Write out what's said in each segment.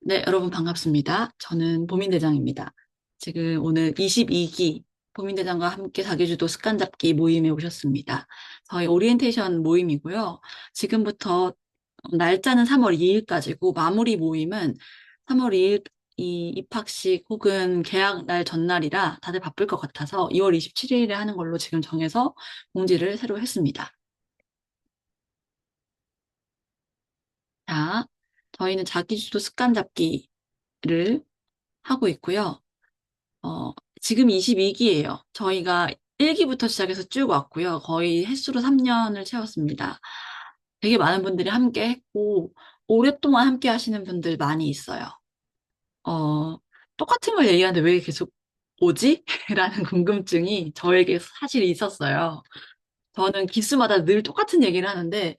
네, 여러분 반갑습니다. 저는 보민대장입니다. 지금 오늘 22기 보민대장과 함께 자기주도 습관 잡기 모임에 오셨습니다. 저희 오리엔테이션 모임이고요. 지금부터 날짜는 3월 2일까지고 마무리 모임은 3월 2일 이 입학식 혹은 개학 날 전날이라 다들 바쁠 것 같아서 2월 27일에 하는 걸로 지금 정해서 공지를 새로 했습니다. 자, 저희는 자기주도 습관 잡기를 하고 있고요. 어, 지금 22기예요. 저희가 1기부터 시작해서 쭉 왔고요. 거의 횟수로 3년을 채웠습니다. 되게 많은 분들이 함께 했고, 오랫동안 함께 하시는 분들 많이 있어요. 어, 똑같은 걸 얘기하는데 왜 계속 오지? 라는 궁금증이 저에게 사실 있었어요. 저는 기수마다 늘 똑같은 얘기를 하는데,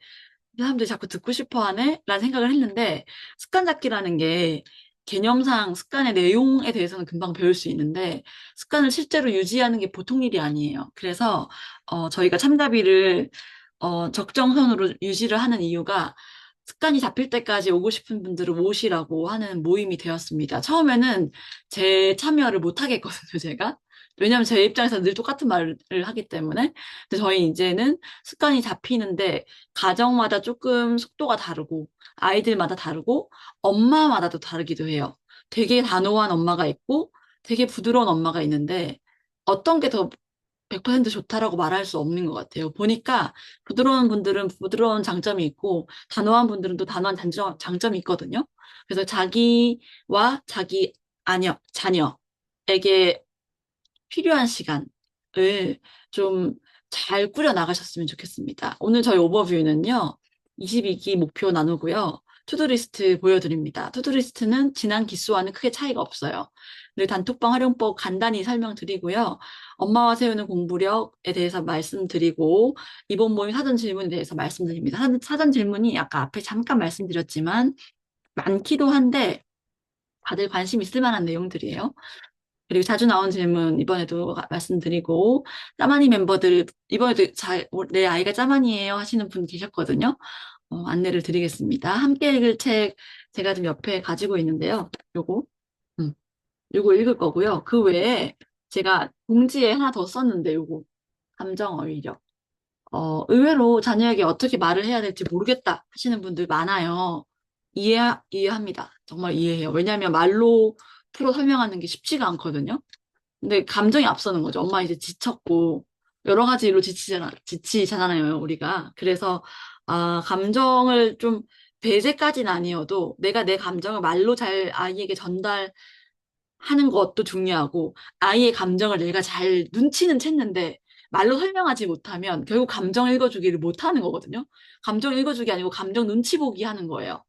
이 사람들이 자꾸 듣고 싶어 하네? 라는 생각을 했는데, 습관 잡기라는 게 개념상 습관의 내용에 대해서는 금방 배울 수 있는데, 습관을 실제로 유지하는 게 보통 일이 아니에요. 그래서, 저희가 참가비를, 적정선으로 유지를 하는 이유가 습관이 잡힐 때까지 오고 싶은 분들을 모시라고 하는 모임이 되었습니다. 처음에는 제 참여를 못 하겠거든요, 제가. 왜냐하면 제 입장에서 늘 똑같은 말을 하기 때문에. 근데 저희 이제는 습관이 잡히는데, 가정마다 조금 속도가 다르고, 아이들마다 다르고, 엄마마다도 다르기도 해요. 되게 단호한 엄마가 있고, 되게 부드러운 엄마가 있는데, 어떤 게 더 100% 좋다라고 말할 수 없는 것 같아요. 보니까 부드러운 분들은 부드러운 장점이 있고, 단호한 분들은 또 단호한 장점이 있거든요. 그래서 자기와 자기 자녀에게 필요한 시간을 좀 잘 꾸려 나가셨으면 좋겠습니다. 오늘 저희 오버뷰는요, 22기 목표 나누고요. 투두리스트 보여드립니다. 투두리스트는 지난 기수와는 크게 차이가 없어요. 늘 단톡방 활용법 간단히 설명드리고요. 엄마와 세우는 공부력에 대해서 말씀드리고, 이번 모임 사전 질문에 대해서 말씀드립니다. 사전 질문이 아까 앞에 잠깐 말씀드렸지만, 많기도 한데, 다들 관심 있을 만한 내용들이에요. 그리고 자주 나온 질문 이번에도 말씀드리고 짜마니 멤버들 이번에도 내 아이가 짜마니예요 하시는 분 계셨거든요. 안내를 드리겠습니다. 함께 읽을 책 제가 지금 옆에 가지고 있는데요. 요거 음, 요거 읽을 거고요. 그 외에 제가 공지에 하나 더 썼는데 요거 감정 어휘력. 의외로 자녀에게 어떻게 말을 해야 될지 모르겠다 하시는 분들 많아요. 이해합니다. 정말 이해해요. 왜냐하면 말로 풀어 설명하는 게 쉽지가 않거든요. 근데 감정이 앞서는 거죠. 엄마 이제 지쳤고, 여러 가지 일로 지치잖아요, 우리가. 그래서, 감정을 좀, 배제까지는 아니어도 내가 내 감정을 말로 잘 아이에게 전달하는 것도 중요하고, 아이의 감정을 내가 잘 눈치는 챘는데, 말로 설명하지 못하면 결국 감정 읽어주기를 못하는 거거든요. 감정 읽어주기 아니고 감정 눈치 보기 하는 거예요.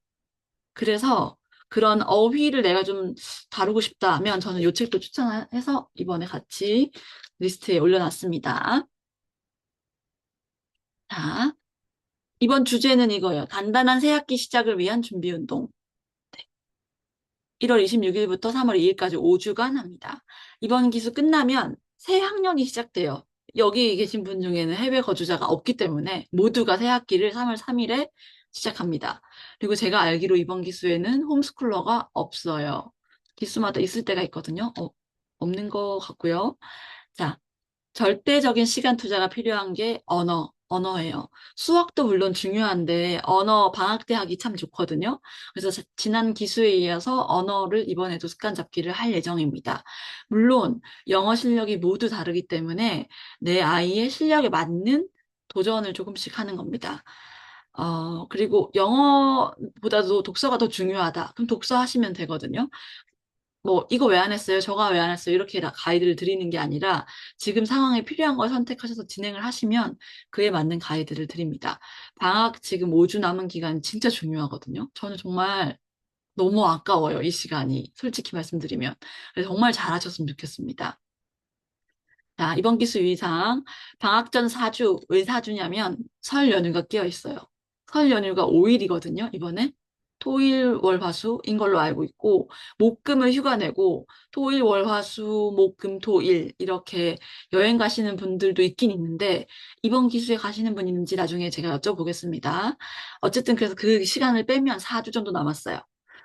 그래서 그런 어휘를 내가 좀 다루고 싶다면 저는 이 책도 추천해서 이번에 같이 리스트에 올려놨습니다. 자, 이번 주제는 이거예요. 단단한 새학기 시작을 위한 준비 운동. 1월 26일부터 3월 2일까지 5주간 합니다. 이번 기수 끝나면 새 학년이 시작돼요. 여기 계신 분 중에는 해외 거주자가 없기 때문에 모두가 새 학기를 3월 3일에 시작합니다. 그리고 제가 알기로 이번 기수에는 홈스쿨러가 없어요. 기수마다 있을 때가 있거든요. 없는 것 같고요. 자, 절대적인 시간 투자가 필요한 게 언어예요. 수학도 물론 중요한데 언어 방학 때 하기 참 좋거든요. 그래서 지난 기수에 이어서 언어를 이번에도 습관 잡기를 할 예정입니다. 물론 영어 실력이 모두 다르기 때문에 내 아이의 실력에 맞는 도전을 조금씩 하는 겁니다. 그리고 영어보다도 독서가 더 중요하다. 그럼 독서 하시면 되거든요. 뭐, 이거 왜 안 했어요? 저거 왜 안 했어요? 이렇게 가이드를 드리는 게 아니라 지금 상황에 필요한 걸 선택하셔서 진행을 하시면 그에 맞는 가이드를 드립니다. 방학 지금 5주 남은 기간 진짜 중요하거든요. 저는 정말 너무 아까워요. 이 시간이. 솔직히 말씀드리면. 그래서 정말 잘하셨으면 좋겠습니다. 자, 이번 기수 유의사항. 방학 전 4주, 왜 4주냐면 설 연휴가 끼어 있어요. 설 연휴가 5일이거든요, 이번에. 토일, 월, 화수인 걸로 알고 있고, 목, 금을 휴가 내고, 토일, 월, 화수, 목, 금, 토, 일, 이렇게 여행 가시는 분들도 있긴 있는데, 이번 기수에 가시는 분 있는지 나중에 제가 여쭤보겠습니다. 어쨌든 그래서 그 시간을 빼면 4주 정도 남았어요.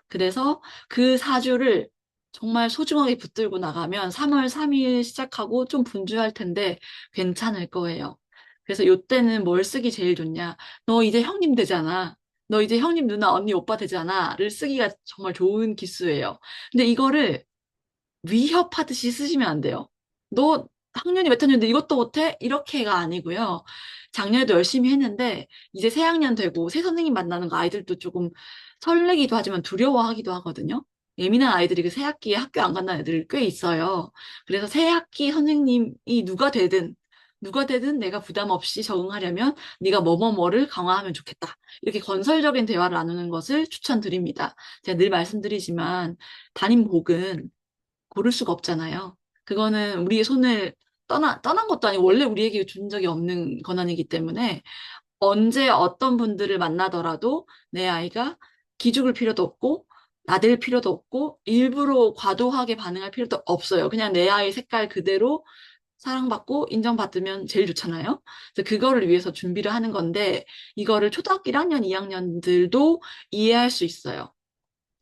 그래서 그 4주를 정말 소중하게 붙들고 나가면 3월 3일 시작하고 좀 분주할 텐데 괜찮을 거예요. 그래서 요때는 뭘 쓰기 제일 좋냐? 너 이제 형님 되잖아. 너 이제 형님 누나 언니 오빠 되잖아.를 쓰기가 정말 좋은 기수예요. 근데 이거를 위협하듯이 쓰시면 안 돼요. 너 학년이 몇 학년인데 이것도 못해? 이렇게가 아니고요. 작년에도 열심히 했는데 이제 새 학년 되고 새 선생님 만나는 거 아이들도 조금 설레기도 하지만 두려워하기도 하거든요. 예민한 아이들이 그 새 학기에 학교 안 간다는 애들 꽤 있어요. 그래서 새 학기 선생님이 누가 되든 내가 부담 없이 적응하려면 네가 뭐뭐뭐를 강화하면 좋겠다. 이렇게 건설적인 대화를 나누는 것을 추천드립니다. 제가 늘 말씀드리지만 담임복은 고를 수가 없잖아요. 그거는 우리의 손을 떠난 것도 아니고 원래 우리에게 준 적이 없는 권한이기 때문에 언제 어떤 분들을 만나더라도 내 아이가 기죽을 필요도 없고 나댈 필요도 없고 일부러 과도하게 반응할 필요도 없어요. 그냥 내 아이 색깔 그대로 사랑받고 인정받으면 제일 좋잖아요. 그래서 그거를 위해서 준비를 하는 건데 이거를 초등학교 1학년, 2학년들도 이해할 수 있어요.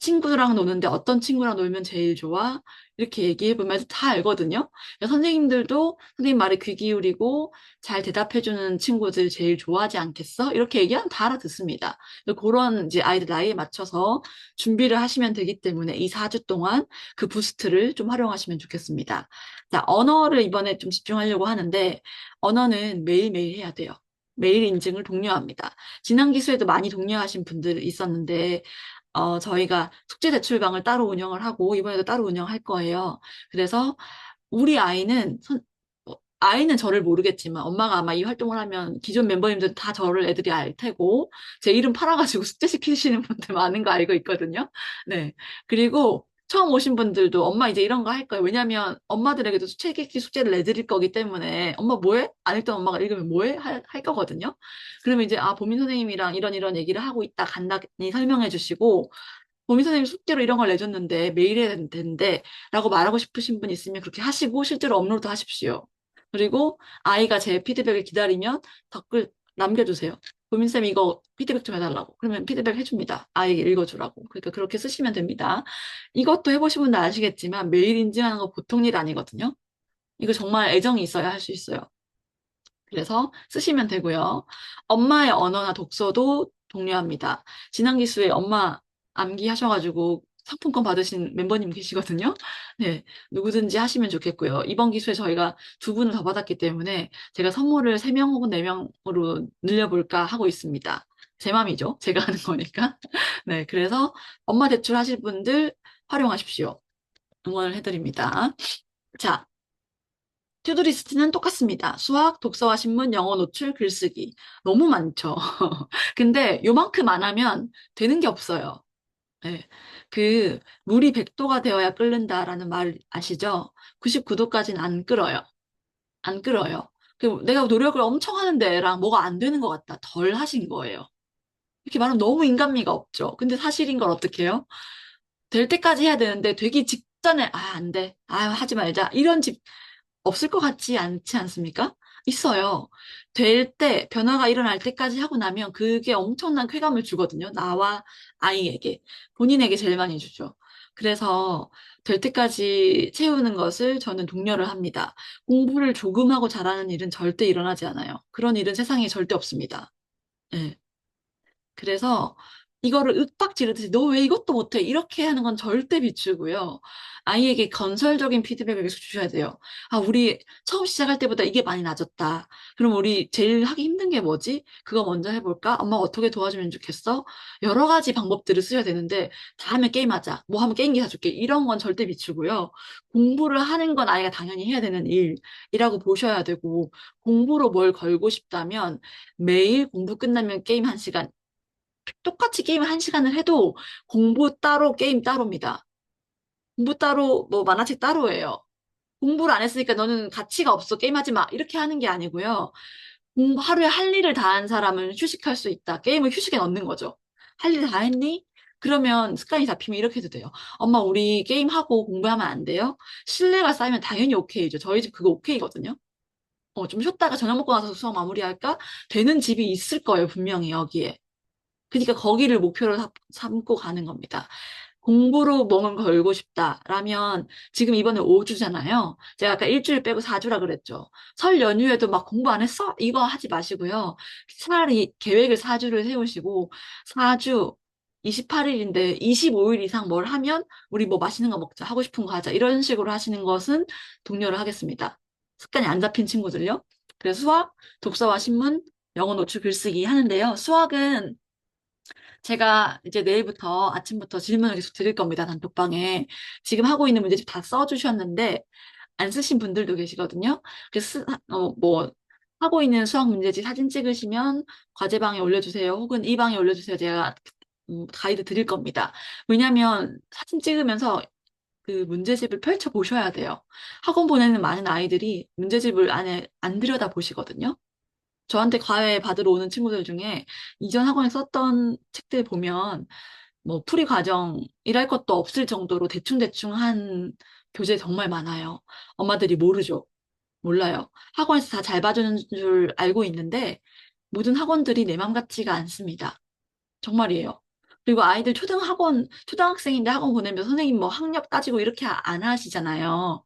친구랑 노는데 어떤 친구랑 놀면 제일 좋아? 이렇게 얘기해보면 다 알거든요. 그래서 선생님들도 선생님 말에 귀 기울이고 잘 대답해주는 친구들 제일 좋아하지 않겠어? 이렇게 얘기하면 다 알아듣습니다. 그런 이제 아이들 나이에 맞춰서 준비를 하시면 되기 때문에 이 4주 동안 그 부스트를 좀 활용하시면 좋겠습니다. 자, 언어를 이번에 좀 집중하려고 하는데 언어는 매일매일 해야 돼요. 매일 인증을 독려합니다. 지난 기수에도 많이 독려하신 분들 있었는데 저희가 숙제 제출방을 따로 운영을 하고, 이번에도 따로 운영할 거예요. 그래서 우리 아이는 저를 모르겠지만, 엄마가 아마 이 활동을 하면 기존 멤버님들 다 저를 애들이 알 테고, 제 이름 팔아가지고 숙제 시키시는 분들 많은 거 알고 있거든요. 네. 그리고 처음 오신 분들도 엄마 이제 이런 거 할 거예요. 왜냐면 엄마들에게도 책 읽기 숙제를 내드릴 거기 때문에, 엄마 뭐해? 안 읽던 엄마가 읽으면 뭐해? 할 거거든요. 그러면 이제, 보민 선생님이랑 이런 얘기를 하고 있다 간단히 설명해 주시고, 보민 선생님 숙제로 이런 걸 내줬는데 매일 해야 되는데 라고 말하고 싶으신 분 있으면 그렇게 하시고 실제로 업로드 하십시오. 그리고 아이가 제 피드백을 기다리면 댓글 남겨주세요. 보민쌤 이거 피드백 좀 해달라고. 그러면 피드백 해줍니다. 아이에게 읽어주라고. 그러니까 그렇게 쓰시면 됩니다. 이것도 해보신 분들 아시겠지만 매일 인증하는 거 보통 일 아니거든요. 이거 정말 애정이 있어야 할 수 있어요. 그래서 쓰시면 되고요. 엄마의 언어나 독서도 독려합니다. 지난 기수에 엄마 암기하셔가지고 상품권 받으신 멤버님 계시거든요. 네, 누구든지 하시면 좋겠고요. 이번 기수에 저희가 2분을 더 받았기 때문에 제가 선물을 3명 혹은 4명으로 늘려볼까 하고 있습니다. 제 맘이죠. 제가 하는 거니까. 네, 그래서 엄마 대출하실 분들 활용하십시오. 응원을 해드립니다. 자, 투두리스트는 똑같습니다. 수학, 독서와 신문, 영어 노출, 글쓰기. 너무 많죠. 근데 요만큼 안 하면 되는 게 없어요. 네. 물이 100도가 되어야 끓는다라는 말 아시죠? 99도까지는 안 끓어요. 안 끓어요. 내가 노력을 엄청 하는데 애랑 뭐가 안 되는 것 같다. 덜 하신 거예요. 이렇게 말하면 너무 인간미가 없죠. 근데 사실인 걸 어떻게 해요? 될 때까지 해야 되는데 되기 직전에 안 돼. 하지 말자. 이런 집 없을 것 같지 않지 않습니까? 있어요. 될 때, 변화가 일어날 때까지 하고 나면 그게 엄청난 쾌감을 주거든요. 나와 아이에게. 본인에게 제일 많이 주죠. 그래서 될 때까지 채우는 것을 저는 독려를 합니다. 공부를 조금 하고 잘하는 일은 절대 일어나지 않아요. 그런 일은 세상에 절대 없습니다. 예. 그래서 이거를 윽박 지르듯이 너 왜 이것도 못해? 이렇게 하는 건 절대 비추고요. 아이에게 건설적인 피드백을 계속 주셔야 돼요. 우리 처음 시작할 때보다 이게 많이 낮았다. 그럼 우리 제일 하기 힘든 게 뭐지? 그거 먼저 해볼까? 엄마가 어떻게 도와주면 좋겠어? 여러 가지 방법들을 쓰셔야 되는데 다음에 게임하자. 뭐 하면 게임기 사줄게. 이런 건 절대 비추고요. 공부를 하는 건 아이가 당연히 해야 되는 일이라고 보셔야 되고 공부로 뭘 걸고 싶다면 매일 공부 끝나면 게임 1시간 똑같이 게임 1시간을 해도 공부 따로, 게임 따로입니다. 공부 따로, 뭐 만화책 따로예요. 공부를 안 했으니까 너는 가치가 없어. 게임하지 마. 이렇게 하는 게 아니고요. 하루에 할 일을 다 한 사람은 휴식할 수 있다. 게임을 휴식에 넣는 거죠. 할 일 다 했니? 그러면 습관이 잡히면 이렇게 해도 돼요. 엄마, 우리 게임하고 공부하면 안 돼요? 신뢰가 쌓이면 당연히 오케이죠. 저희 집 그거 오케이거든요. 좀 쉬었다가 저녁 먹고 나서 수업 마무리할까? 되는 집이 있을 거예요, 분명히 여기에. 그러니까 거기를 목표로 삼고 가는 겁니다. 공부로 몸을 걸고 싶다라면 지금 이번에 5주잖아요. 제가 아까 일주일 빼고 4주라 그랬죠. 설 연휴에도 막 공부 안 했어? 이거 하지 마시고요. 차라리 계획을 4주를 세우시고 4주 28일인데 25일 이상 뭘 하면 우리 뭐 맛있는 거 먹자, 하고 싶은 거 하자. 이런 식으로 하시는 것은 독려를 하겠습니다. 습관이 안 잡힌 친구들요. 그래서 수학, 독서와 신문, 영어 노출 글쓰기 하는데요. 수학은 제가 이제 내일부터 아침부터 질문을 계속 드릴 겁니다. 단톡방에. 지금 하고 있는 문제집 다 써주셨는데, 안 쓰신 분들도 계시거든요. 그래서, 뭐, 하고 있는 수학 문제집 사진 찍으시면 과제방에 올려주세요. 혹은 이 방에 올려주세요. 제가 가이드 드릴 겁니다. 왜냐면 사진 찍으면서 그 문제집을 펼쳐 보셔야 돼요. 학원 보내는 많은 아이들이 문제집을 안에 안 들여다 보시거든요. 저한테 과외 받으러 오는 친구들 중에 이전 학원에 썼던 책들 보면 뭐 풀이 과정이랄 것도 없을 정도로 대충대충 한 교재 정말 많아요. 엄마들이 모르죠. 몰라요. 학원에서 다 잘 봐주는 줄 알고 있는데 모든 학원들이 내 맘 같지가 않습니다. 정말이에요. 그리고 아이들 초등학생인데 학원 보내면 선생님 뭐 학력 따지고 이렇게 안 하시잖아요.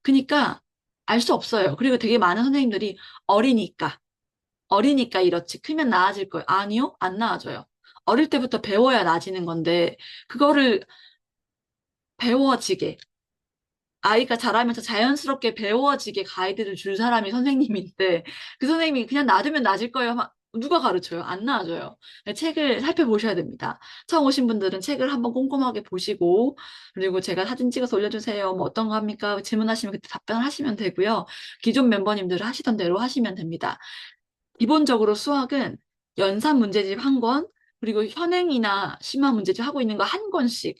그러니까 알 수 없어요. 그리고 되게 많은 선생님들이 어리니까 어리니까 이렇지. 크면 나아질 거예요. 아니요, 안 나아져요. 어릴 때부터 배워야 나아지는 건데, 그거를 배워지게, 아이가 자라면서 자연스럽게 배워지게 가이드를 줄 사람이 선생님인데, 그 선생님이 그냥 놔두면 나아질 거예요. 누가 가르쳐요? 안 나아져요. 책을 살펴보셔야 됩니다. 처음 오신 분들은 책을 한번 꼼꼼하게 보시고, 그리고 제가 사진 찍어서 올려주세요. 뭐 어떤 거 합니까? 질문하시면 그때 답변을 하시면 되고요. 기존 멤버님들 하시던 대로 하시면 됩니다. 기본적으로 수학은 연산 문제집 한 권, 그리고 현행이나 심화 문제집 하고 있는 거 한 권씩.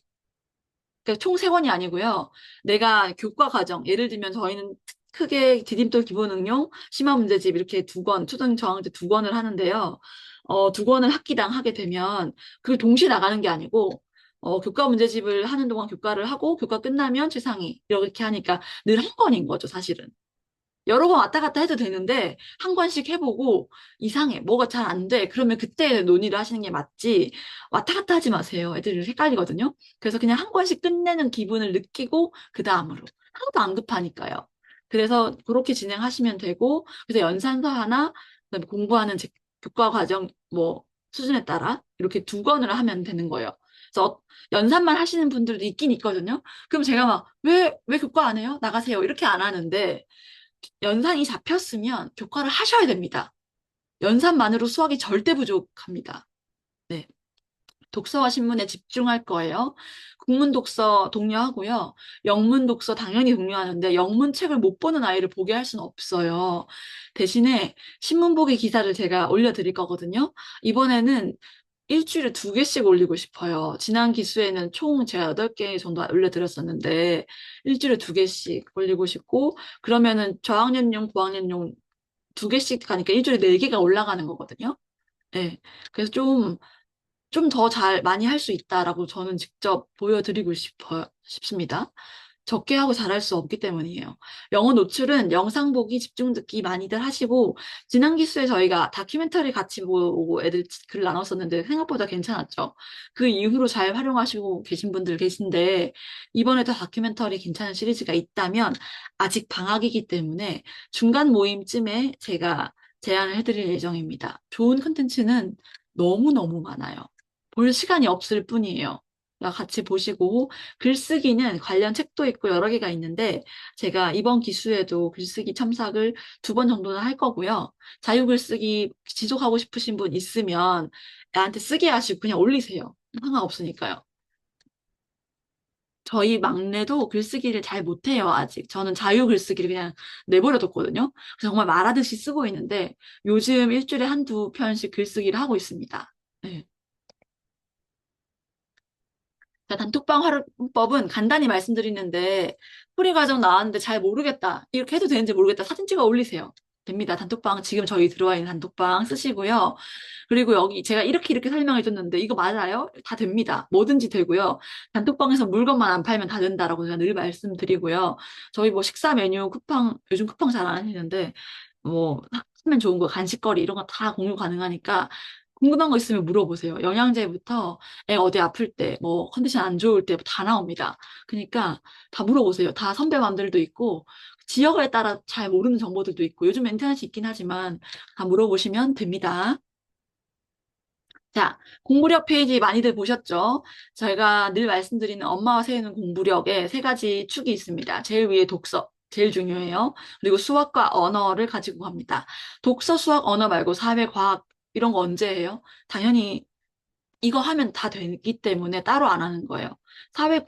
그러니까 총 세 권이 아니고요. 내가 교과 과정, 예를 들면 저희는 크게 디딤돌 기본 응용, 심화 문제집 이렇게 두 권, 초등 저학년때 두 권을 하는데요. 두 권을 학기당 하게 되면 그걸 동시에 나가는 게 아니고 교과 문제집을 하는 동안 교과를 하고 교과 끝나면 최상위 이렇게 하니까 늘 한 권인 거죠, 사실은. 여러 번 왔다 갔다 해도 되는데 한 권씩 해보고 이상해 뭐가 잘 안 돼 그러면 그때 논의를 하시는 게 맞지 왔다 갔다 하지 마세요. 애들이 헷갈리거든요. 그래서 그냥 한 권씩 끝내는 기분을 느끼고 그 다음으로 하나도 안 급하니까요. 그래서 그렇게 진행하시면 되고 그래서 연산서 하나 그다음에 공부하는 교과 과정 뭐 수준에 따라 이렇게 두 권을 하면 되는 거예요. 그래서 연산만 하시는 분들도 있긴 있거든요. 그럼 제가 막 왜 교과 안 해요? 나가세요. 이렇게 안 하는데 연산이 잡혔으면 교과를 하셔야 됩니다. 연산만으로 수학이 절대 부족합니다. 네. 독서와 신문에 집중할 거예요. 국문 독서 독려하고요. 영문 독서 당연히 독려하는데 영문 책을 못 보는 아이를 보게 할 수는 없어요. 대신에 신문 보기 기사를 제가 올려드릴 거거든요. 이번에는 일주일에 두 개씩 올리고 싶어요. 지난 기수에는 총 제가 8개 정도 올려드렸었는데 일주일에 두 개씩 올리고 싶고 그러면은 저학년용, 고학년용 두 개씩 가니까 일주일에 네 개가 올라가는 거거든요. 네. 그래서 좀 더 잘 많이 할 수 있다라고 저는 직접 보여드리고 싶습니다. 적게 하고 잘할 수 없기 때문이에요. 영어 노출은 영상 보기, 집중 듣기 많이들 하시고, 지난 기수에 저희가 다큐멘터리 같이 보고 애들 글 나눴었는데 생각보다 괜찮았죠. 그 이후로 잘 활용하시고 계신 분들 계신데, 이번에도 다큐멘터리 괜찮은 시리즈가 있다면, 아직 방학이기 때문에 중간 모임쯤에 제가 제안을 해드릴 예정입니다. 좋은 컨텐츠는 너무너무 많아요. 볼 시간이 없을 뿐이에요. 같이 보시고 글쓰기는 관련 책도 있고 여러 개가 있는데 제가 이번 기수에도 글쓰기 첨삭을 두 번 정도는 할 거고요. 자유글쓰기 지속하고 싶으신 분 있으면 애한테 쓰게 하시고 그냥 올리세요. 상관없으니까요. 저희 막내도 글쓰기를 잘 못해요, 아직. 저는 자유글쓰기를 그냥 내버려뒀거든요. 그래서 정말 말하듯이 쓰고 있는데 요즘 일주일에 한두 편씩 글쓰기를 하고 있습니다. 네. 자, 단톡방 활용법은 간단히 말씀드리는데, 풀이 과정 나왔는데 잘 모르겠다. 이렇게 해도 되는지 모르겠다. 사진 찍어 올리세요. 됩니다. 단톡방, 지금 저희 들어와 있는 단톡방 쓰시고요. 그리고 여기 제가 이렇게 설명해 줬는데, 이거 맞아요? 다 됩니다. 뭐든지 되고요. 단톡방에서 물건만 안 팔면 다 된다라고 제가 늘 말씀드리고요. 저희 뭐 식사 메뉴 쿠팡, 요즘 쿠팡 잘 안 하시는데, 뭐, 하면 좋은 거, 간식거리 이런 거 다 공유 가능하니까, 궁금한 거 있으면 물어보세요. 영양제부터 애 어디 아플 때, 뭐 컨디션 안 좋을 때 다 나옵니다. 그러니까 다 물어보세요. 다 선배맘들도 있고 지역에 따라 잘 모르는 정보들도 있고 요즘 인터넷이 있긴 하지만 다 물어보시면 됩니다. 자, 공부력 페이지 많이들 보셨죠? 저희가 늘 말씀드리는 엄마와 새우는 공부력에 세 가지 축이 있습니다. 제일 위에 독서, 제일 중요해요. 그리고 수학과 언어를 가지고 갑니다. 독서, 수학, 언어 말고 사회, 과학 이런 거 언제 해요? 당연히 이거 하면 다 되기 때문에 따로 안 하는 거예요. 사회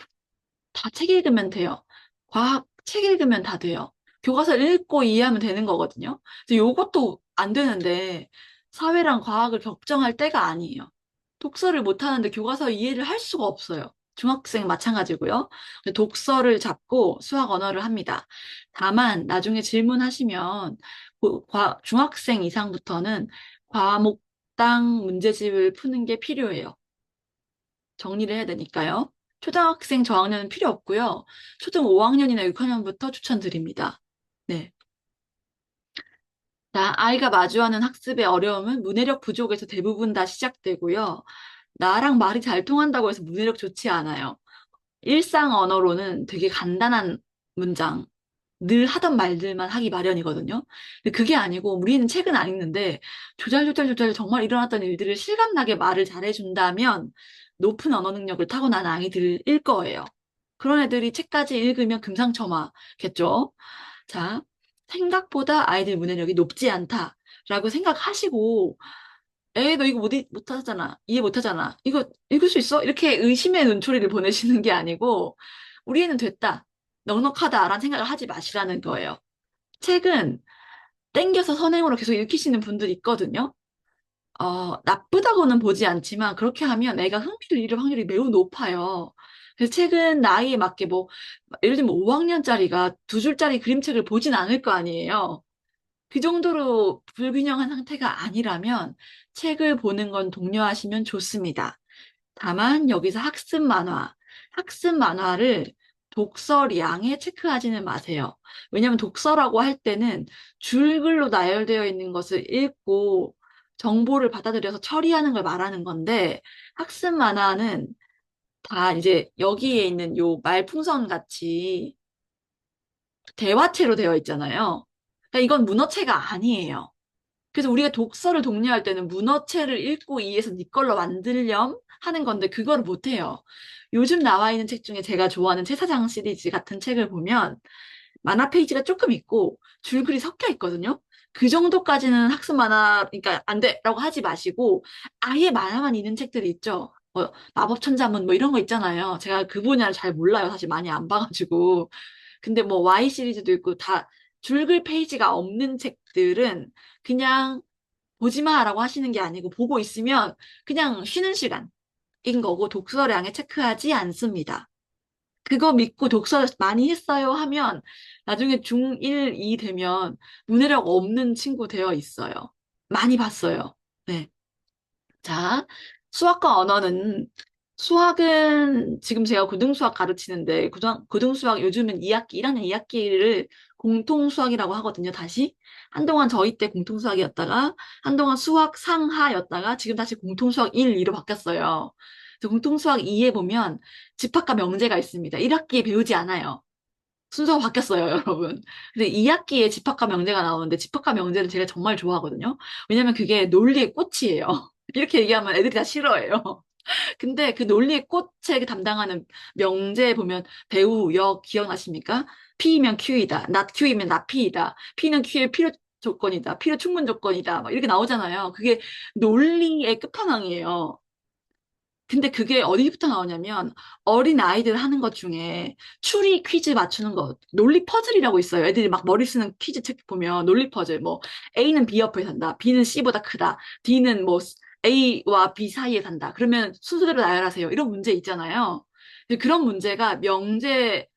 다 책 읽으면 돼요. 과학 책 읽으면 다 돼요. 교과서 읽고 이해하면 되는 거거든요. 근데 요것도 안 되는데 사회랑 과학을 격정할 때가 아니에요. 독서를 못 하는데 교과서 이해를 할 수가 없어요. 중학생 마찬가지고요. 근데 독서를 잡고 수학 언어를 합니다. 다만 나중에 질문하시면 중학생 이상부터는 과목당 문제집을 푸는 게 필요해요. 정리를 해야 되니까요. 초등학생 저학년은 필요 없고요. 초등 5학년이나 6학년부터 추천드립니다. 네. 자, 아이가 마주하는 학습의 어려움은 문해력 부족에서 대부분 다 시작되고요. 나랑 말이 잘 통한다고 해서 문해력 좋지 않아요. 일상 언어로는 되게 간단한 문장, 늘 하던 말들만 하기 마련이거든요. 근데 그게 아니고 우리는 책은 안 읽는데 조잘조잘조잘 정말 일어났던 일들을 실감나게 말을 잘해준다면 높은 언어 능력을 타고난 아이들일 거예요. 그런 애들이 책까지 읽으면 금상첨화겠죠. 자, 생각보다 아이들 문해력이 높지 않다라고 생각하시고 에이, 너 이거 못하잖아. 이해 못하잖아. 이거 읽을 수 있어? 이렇게 의심의 눈초리를 보내시는 게 아니고, 우리 애는 됐다. 넉넉하다라는 생각을 하지 마시라는 거예요. 책은 땡겨서 선행으로 계속 읽히시는 분들이 있거든요. 나쁘다고는 보지 않지만, 그렇게 하면 애가 흥미를 잃을 확률이 매우 높아요. 그래서 책은 나이에 맞게 뭐, 예를 들면 5학년짜리가 두 줄짜리 그림책을 보진 않을 거 아니에요. 그 정도로 불균형한 상태가 아니라면 책을 보는 건 독려하시면 좋습니다. 다만 여기서 학습 만화를 독서량에 체크하지는 마세요. 왜냐하면 독서라고 할 때는 줄글로 나열되어 있는 것을 읽고 정보를 받아들여서 처리하는 걸 말하는 건데 학습 만화는 다 이제 여기에 있는 요 말풍선 같이 대화체로 되어 있잖아요. 그러니까 이건 문어체가 아니에요. 그래서 우리가 독서를 독려할 때는 문어체를 읽고 이해해서 네 걸로 만들렴 하는 건데 그거를 못해요. 요즘 나와 있는 책 중에 제가 좋아하는 최사장 시리즈 같은 책을 보면 만화 페이지가 조금 있고 줄글이 섞여 있거든요. 그 정도까지는 학습 만화, 그러니까 안 돼라고 하지 마시고 아예 만화만 있는 책들이 있죠. 마법 천자문 뭐 이런 거 있잖아요. 제가 그 분야를 잘 몰라요. 사실 많이 안 봐가지고. 근데 뭐 Y 시리즈도 있고 다 줄글 페이지가 없는 책들은 그냥 보지 마라고 하시는 게 아니고 보고 있으면 그냥 쉬는 시간인 거고 독서량에 체크하지 않습니다. 그거 믿고 독서 많이 했어요 하면 나중에 중1, 2 되면 문해력 없는 친구 되어 있어요. 많이 봤어요. 네. 자, 수학과 언어는 수학은 지금 제가 고등수학 가르치는데 고등수학 요즘은 2학기, 1학년 2학기를 공통수학이라고 하거든요, 다시. 한동안 저희 때 공통수학이었다가 한동안 수학 상하였다가 지금 다시 공통수학 1, 2로 바뀌었어요. 그래서 공통수학 2에 보면 집합과 명제가 있습니다. 1학기에 배우지 않아요. 순서가 바뀌었어요, 여러분. 근데 2학기에 집합과 명제가 나오는데 집합과 명제를 제가 정말 좋아하거든요. 왜냐면 그게 논리의 꽃이에요. 이렇게 얘기하면 애들이 다 싫어해요. 근데 그 논리의 꽃에 담당하는 명제에 보면 배우, 역 기억나십니까? P이면 Q이다. not Q이면 not P이다. P는 Q의 필요 조건이다. 필요 충분 조건이다. 막 이렇게 나오잖아요. 그게 논리의 끝판왕이에요. 근데 그게 어디부터 나오냐면 어린 아이들 하는 것 중에 추리 퀴즈 맞추는 거 논리 퍼즐이라고 있어요. 애들이 막 머리 쓰는 퀴즈 책 보면 논리 퍼즐 뭐 A는 B 옆에 산다. B는 C보다 크다. D는 뭐 A와 B 사이에 산다. 그러면 순서대로 나열하세요. 이런 문제 있잖아요. 근데 그런 문제가 명제의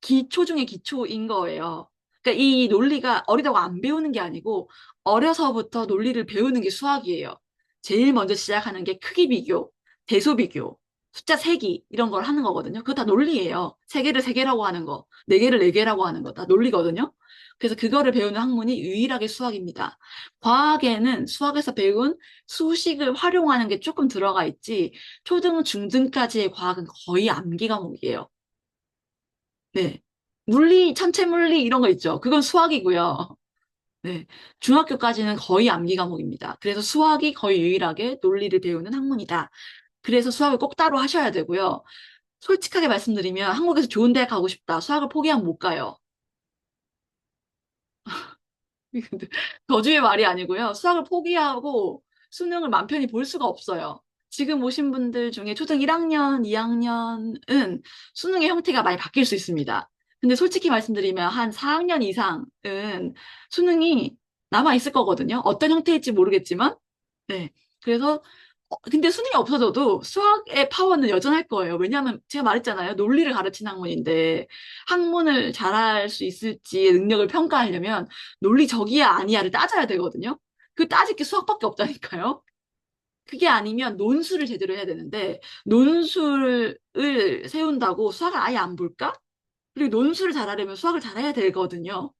기초 중의 기초인 거예요. 그러니까 이 논리가 어리다고 안 배우는 게 아니고 어려서부터 논리를 배우는 게 수학이에요. 제일 먼저 시작하는 게 크기 비교. 대소비교. 숫자 세기 이런 걸 하는 거거든요. 그거 다 논리예요. 세 개를 세 개라고 하는 거, 네 개를 네 개라고 하는 거 다 논리거든요. 그래서 그거를 배우는 학문이 유일하게 수학입니다. 과학에는 수학에서 배운 수식을 활용하는 게 조금 들어가 있지, 초등, 중등까지의 과학은 거의 암기 과목이에요. 네. 물리, 천체 물리 이런 거 있죠. 그건 수학이고요. 네. 중학교까지는 거의 암기 과목입니다. 그래서 수학이 거의 유일하게 논리를 배우는 학문이다. 그래서 수학을 꼭 따로 하셔야 되고요. 솔직하게 말씀드리면 한국에서 좋은 대학 가고 싶다. 수학을 포기하면 못 가요. 저주의 말이 아니고요. 수학을 포기하고 수능을 맘 편히 볼 수가 없어요. 지금 오신 분들 중에 초등 1학년, 2학년은 수능의 형태가 많이 바뀔 수 있습니다. 근데 솔직히 말씀드리면 한 4학년 이상은 수능이 남아 있을 거거든요. 어떤 형태일지 모르겠지만. 네. 그래서 근데 수능이 없어져도 수학의 파워는 여전할 거예요. 왜냐하면 제가 말했잖아요. 논리를 가르치는 학문인데 학문을 잘할 수 있을지의 능력을 평가하려면 논리적이야 아니야를 따져야 되거든요. 그 따질 게 수학밖에 없다니까요. 그게 아니면 논술을 제대로 해야 되는데 논술을 세운다고 수학을 아예 안 볼까? 그리고 논술을 잘하려면 수학을 잘해야 되거든요.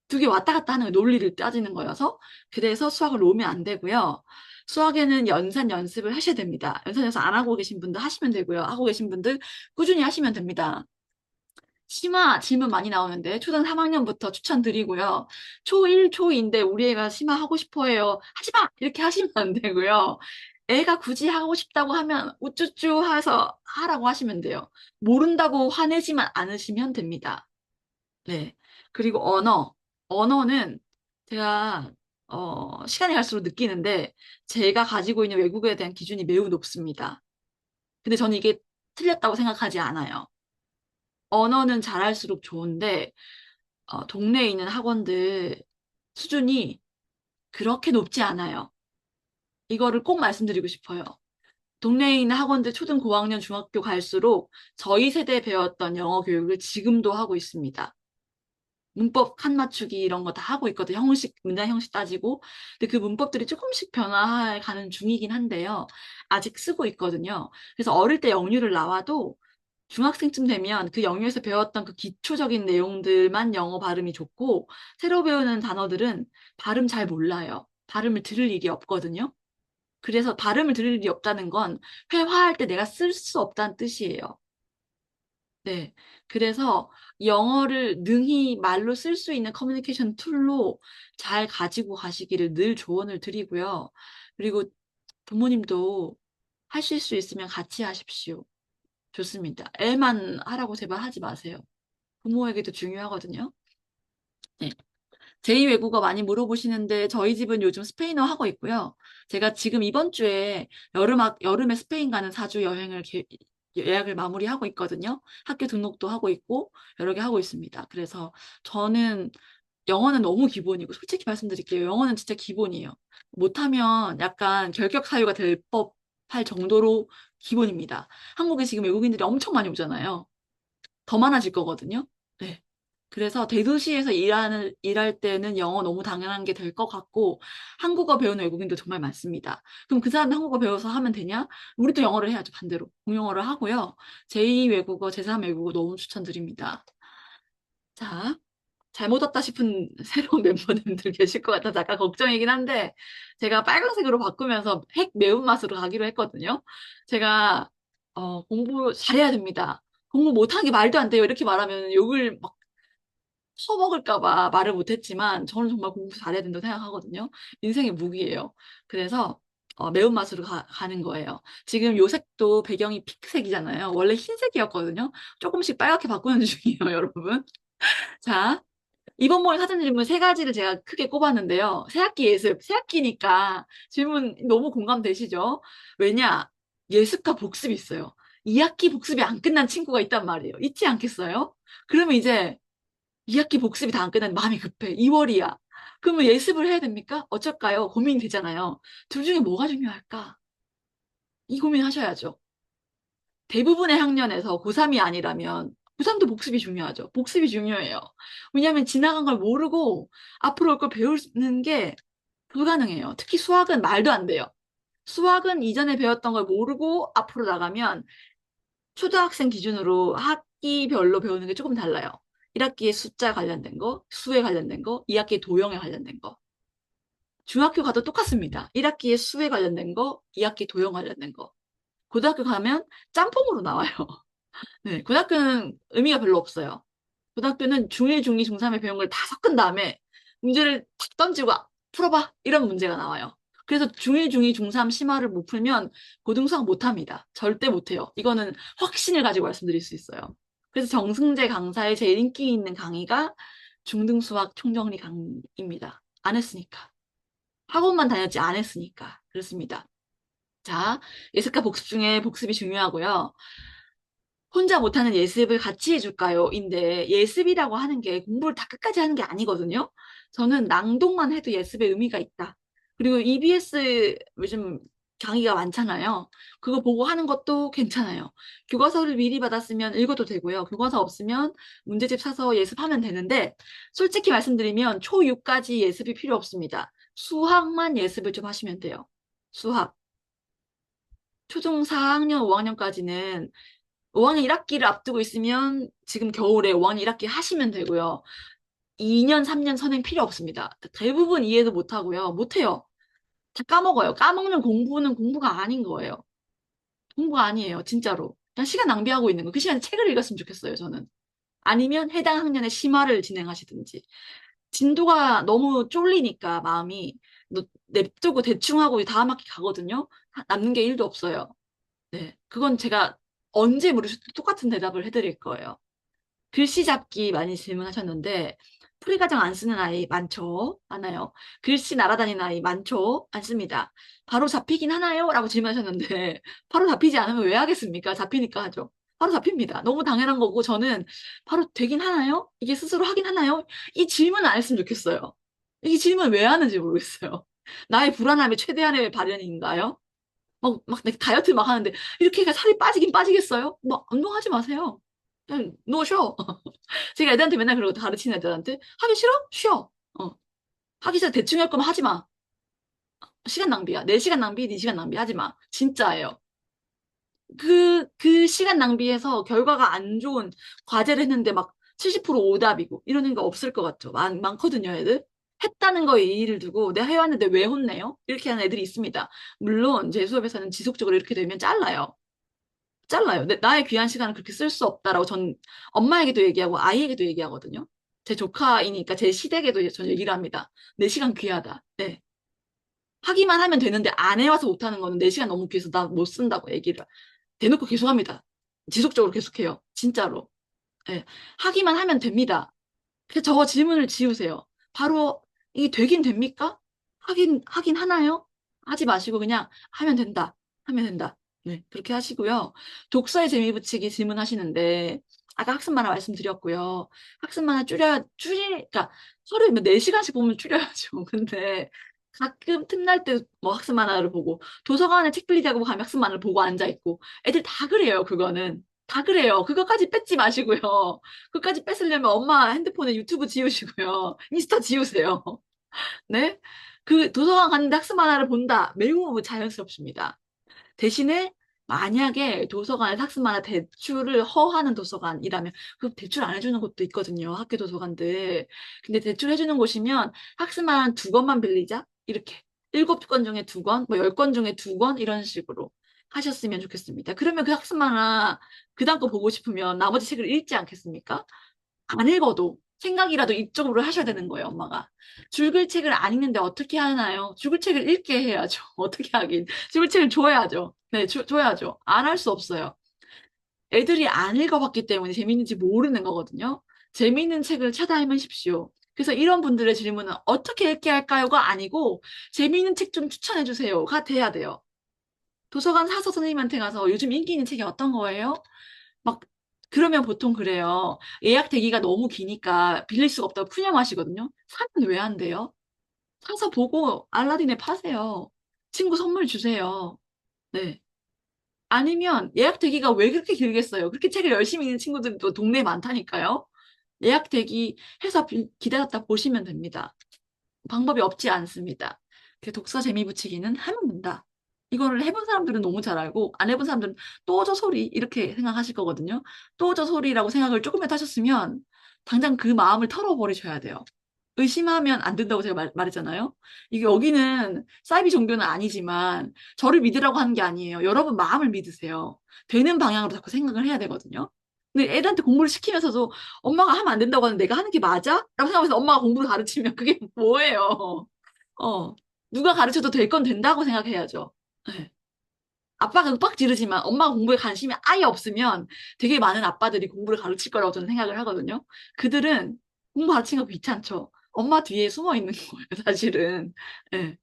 두 개 왔다 갔다 하는 거, 논리를 따지는 거여서 그래서 수학을 놓으면 안 되고요. 수학에는 연산 연습을 하셔야 됩니다. 연산 연습 안 하고 계신 분들 하시면 되고요. 하고 계신 분들 꾸준히 하시면 됩니다. 심화 질문 많이 나오는데 초등 3학년부터 추천드리고요. 초1, 초2인데 우리 애가 심화 하고 싶어 해요. 하지 마! 이렇게 하시면 안 되고요. 애가 굳이 하고 싶다고 하면 우쭈쭈 해서 하라고 하시면 돼요. 모른다고 화내지만 않으시면 됩니다. 네. 그리고 언어. 언어는 제가, 시간이 갈수록 느끼는데, 제가 가지고 있는 외국어에 대한 기준이 매우 높습니다. 근데 저는 이게 틀렸다고 생각하지 않아요. 언어는 잘할수록 좋은데, 동네에 있는 학원들 수준이 그렇게 높지 않아요. 이거를 꼭 말씀드리고 싶어요. 동네에 있는 학원들 초등 고학년 중학교 갈수록 저희 세대 배웠던 영어 교육을 지금도 하고 있습니다. 문법 칸 맞추기 이런 거 다 하고 있거든요. 형식, 문장 형식 따지고. 근데 그 문법들이 조금씩 변화해 가는 중이긴 한데요. 아직 쓰고 있거든요. 그래서 어릴 때 영유를 나와도 중학생쯤 되면 그 영유에서 배웠던 그 기초적인 내용들만 영어 발음이 좋고, 새로 배우는 단어들은 발음 잘 몰라요. 발음을 들을 일이 없거든요. 그래서 발음을 들을 일이 없다는 건 회화할 때 내가 쓸 수 없다는 뜻이에요. 네. 그래서 영어를 능히 말로 쓸 수 있는 커뮤니케이션 툴로 잘 가지고 가시기를 늘 조언을 드리고요. 그리고 부모님도 하실 수 있으면 같이 하십시오. 좋습니다. 애만 하라고 제발 하지 마세요. 부모에게도 중요하거든요. 네. 제2 외국어 많이 물어보시는데 저희 집은 요즘 스페인어 하고 있고요. 제가 지금 이번 주에 여름에 스페인 가는 4주 여행을 예약을 마무리하고 있거든요. 학교 등록도 하고 있고 여러 개 하고 있습니다. 그래서 저는 영어는 너무 기본이고 솔직히 말씀드릴게요. 영어는 진짜 기본이에요. 못하면 약간 결격 사유가 될 법할 정도로 기본입니다. 한국에 지금 외국인들이 엄청 많이 오잖아요. 더 많아질 거거든요. 네. 그래서 대도시에서 일할 때는 영어 너무 당연한 게 될 것 같고, 한국어 배우는 외국인도 정말 많습니다. 그럼 그 사람들 한국어 배워서 하면 되냐? 우리도 영어를 해야죠, 반대로. 공용어를 하고요. 제2 외국어, 제3 외국어 너무 추천드립니다. 자, 잘못 왔다 싶은 새로운 멤버님들 계실 것 같아서 약간 걱정이긴 한데, 제가 빨간색으로 바꾸면서 핵 매운맛으로 가기로 했거든요. 제가, 공부 잘해야 됩니다. 공부 못하는 게 말도 안 돼요. 이렇게 말하면 욕을 막 퍼먹을까 봐 말을 못했지만, 저는 정말 공부 잘해야 된다고 생각하거든요. 인생의 무기예요. 그래서, 매운맛으로 가는 거예요. 지금 요 색도 배경이 핑크색이잖아요. 원래 흰색이었거든요. 조금씩 빨갛게 바꾸는 중이에요, 여러분. 자, 이번 모의 사전 질문 세 가지를 제가 크게 꼽았는데요. 새학기 예습, 새학기니까 질문 너무 공감되시죠? 왜냐? 예습과 복습이 있어요. 2학기 복습이 안 끝난 친구가 있단 말이에요. 있지 않겠어요? 그러면 이제 2학기 복습이 다 안 끝난 마음이 급해. 2월이야. 그러면 예습을 해야 됩니까? 어쩔까요? 고민이 되잖아요. 둘 중에 뭐가 중요할까? 이 고민 하셔야죠. 대부분의 학년에서 고3이 아니라면 고3도 복습이 중요하죠. 복습이 중요해요. 왜냐하면 지나간 걸 모르고 앞으로 올 걸 배우는 게 불가능해요. 특히 수학은 말도 안 돼요. 수학은 이전에 배웠던 걸 모르고 앞으로 나가면 초등학생 기준으로 학기별로 배우는 게 조금 달라요. 1학기에 숫자 관련된 거, 수에 관련된 거, 2학기에 도형에 관련된 거. 중학교 가도 똑같습니다. 1학기에 수에 관련된 거, 2학기 도형 관련된 거. 고등학교 가면 짬뽕으로 나와요. 네, 고등학교는 의미가 별로 없어요. 고등학교는 중1, 중2, 중3의 배운 걸 다 섞은 다음에 문제를 탁 던지고 풀어봐. 이런 문제가 나와요. 그래서 중1, 중2, 중3 심화를 못 풀면 고등수학 못 합니다. 절대 못 해요. 이거는 확신을 가지고 말씀드릴 수 있어요. 그래서 정승재 강사의 제일 인기 있는 강의가 중등수학 총정리 강의입니다. 안 했으니까. 학원만 다녔지 안 했으니까. 그렇습니다. 자, 예습과 복습 중에 복습이 중요하고요. 혼자 못하는 예습을 같이 해줄까요? 인데 예습이라고 하는 게 공부를 다 끝까지 하는 게 아니거든요. 저는 낭독만 해도 예습의 의미가 있다. 그리고 EBS 요즘 강의가 많잖아요. 그거 보고 하는 것도 괜찮아요. 교과서를 미리 받았으면 읽어도 되고요. 교과서 없으면 문제집 사서 예습하면 되는데 솔직히 말씀드리면 초6까지 예습이 필요 없습니다. 수학만 예습을 좀 하시면 돼요. 수학. 초중 4학년, 5학년까지는 5학년 1학기를 앞두고 있으면 지금 겨울에 5학년 1학기 하시면 되고요. 2년, 3년 선행 필요 없습니다. 대부분 이해도 못하고요. 못해요. 다 까먹어요. 까먹는 공부는 공부가 아닌 거예요. 공부가 아니에요. 진짜로. 그냥 시간 낭비하고 있는 거. 그 시간에 책을 읽었으면 좋겠어요, 저는. 아니면 해당 학년의 심화를 진행하시든지. 진도가 너무 쫄리니까 마음이 냅두고 대충 하고 다음 학기 가거든요. 남는 게 1도 없어요. 네. 그건 제가 언제 물으셔도 똑같은 대답을 해드릴 거예요. 글씨 잡기 많이 질문하셨는데, 풀이가정 안 쓰는 아이 많죠? 많아요. 글씨 날아다니는 아이 많죠? 많습니다. 바로 잡히긴 하나요? 라고 질문하셨는데, 바로 잡히지 않으면 왜 하겠습니까? 잡히니까 하죠. 바로 잡힙니다. 너무 당연한 거고, 저는 바로 되긴 하나요? 이게 스스로 하긴 하나요? 이 질문을 안 했으면 좋겠어요. 이 질문 왜 하는지 모르겠어요. 나의 불안함의 최대한의 발현인가요? 내 다이어트 막 하는데, 이렇게 해서 살이 빠지긴 빠지겠어요? 뭐, 운동하지 마세요. 그냥 누워 쉬어. 제가 애들한테 맨날 그러고 가르치는 애들한테 하기 싫어? 쉬어. 어. 하기 싫어. 대충 할 거면 하지 마. 시간 낭비야. 내 시간 낭비, 네 시간 낭비 하지 마. 진짜예요. 그 시간 낭비해서 결과가 안 좋은 과제를 했는데 막 70% 오답이고 이러는 거 없을 것 같죠. 많거든요, 애들. 했다는 거에 이의를 두고 내가 해왔는데 왜 혼내요? 이렇게 하는 애들이 있습니다. 물론 제 수업에서는 지속적으로 이렇게 되면 잘라요. 잘라요. 나의 귀한 시간을 그렇게 쓸 수 없다라고 전 엄마에게도 얘기하고 아이에게도 얘기하거든요. 제 조카이니까 제 시댁에도 전 얘기를 합니다. 내 시간 귀하다. 네. 하기만 하면 되는데 안 해와서 못하는 거는 내 시간 너무 귀해서 나 못 쓴다고 얘기를 대놓고 계속 합니다. 지속적으로 계속해요. 진짜로. 네. 하기만 하면 됩니다. 그래서 저 질문을 지우세요. 바로 이게 되긴 됩니까? 하긴 하나요? 하지 마시고 그냥 하면 된다. 하면 된다. 네, 그렇게 하시고요. 독서의 재미 붙이기 질문하시는데 아까 학습 만화 말씀드렸고요. 학습 만화 그러니까 하루에 뭐 4시간씩 보면 줄여야죠. 근데 가끔 틈날 때 뭐 학습 만화를 보고 도서관에 책 빌리자고 가면 학습 만화를 보고 앉아 있고 애들 다 그래요. 그거는 다 그래요. 그거까지 뺏지 마시고요. 그까지 뺏으려면 엄마 핸드폰에 유튜브 지우시고요. 인스타 지우세요. 네? 그 도서관 갔는데 학습 만화를 본다. 매우 자연스럽습니다. 대신에 만약에 도서관에 학습 만화 대출을 허하는 도서관이라면 그 대출 안 해주는 곳도 있거든요. 학교 도서관들. 근데 대출 해주는 곳이면 학습 만화 2권만 빌리자. 이렇게 7권 중에 2권, 뭐 10권 중에 2권 이런 식으로 하셨으면 좋겠습니다. 그러면 그 학습 만화 그다음 거 보고 싶으면 나머지 책을 읽지 않겠습니까? 안 읽어도 생각이라도 이쪽으로 하셔야 되는 거예요, 엄마가. 줄글 책을 안 읽는데 어떻게 하나요? 줄글 책을 읽게 해야죠. 어떻게 하긴. 줄글 책을 줘야죠. 네, 줘야죠. 안 할 수 없어요. 애들이 안 읽어봤기 때문에 재밌는지 모르는 거거든요. 재밌는 책을 찾아 헤매십시오. 그래서 이런 분들의 질문은 어떻게 읽게 할까요가 아니고 재미있는 책 좀 추천해 주세요가 돼야 돼요. 도서관 사서 선생님한테 가서 요즘 인기 있는 책이 어떤 거예요? 막 그러면 보통 그래요. 예약 대기가 너무 기니까 빌릴 수가 없다고 푸념하시거든요. 사면 왜 안 돼요? 사서 보고 알라딘에 파세요. 친구 선물 주세요. 네. 아니면 예약 대기가 왜 그렇게 길겠어요? 그렇게 책을 열심히 읽는 친구들도 동네에 많다니까요. 예약 대기 해서 기다렸다 보시면 됩니다. 방법이 없지 않습니다. 그 독서 재미 붙이기는 하면 된다. 이거를 해본 사람들은 너무 잘 알고, 안 해본 사람들은 또 저 소리, 이렇게 생각하실 거거든요. 또 저 소리라고 생각을 조금이라도 하셨으면, 당장 그 마음을 털어버리셔야 돼요. 의심하면 안 된다고 제가 말했잖아요. 이게 여기는 사이비 종교는 아니지만, 저를 믿으라고 하는 게 아니에요. 여러분 마음을 믿으세요. 되는 방향으로 자꾸 생각을 해야 되거든요. 근데 애들한테 공부를 시키면서도 엄마가 하면 안 된다고 하는 내가 하는 게 맞아? 라고 생각하면서 엄마가 공부를 가르치면 그게 뭐예요? 어. 누가 가르쳐도 될 건 된다고 생각해야죠. 네. 아빠가 윽박 지르지만 엄마가 공부에 관심이 아예 없으면 되게 많은 아빠들이 공부를 가르칠 거라고 저는 생각을 하거든요. 그들은 공부 가르치는 거 귀찮죠. 엄마 뒤에 숨어 있는 거예요, 사실은. 예.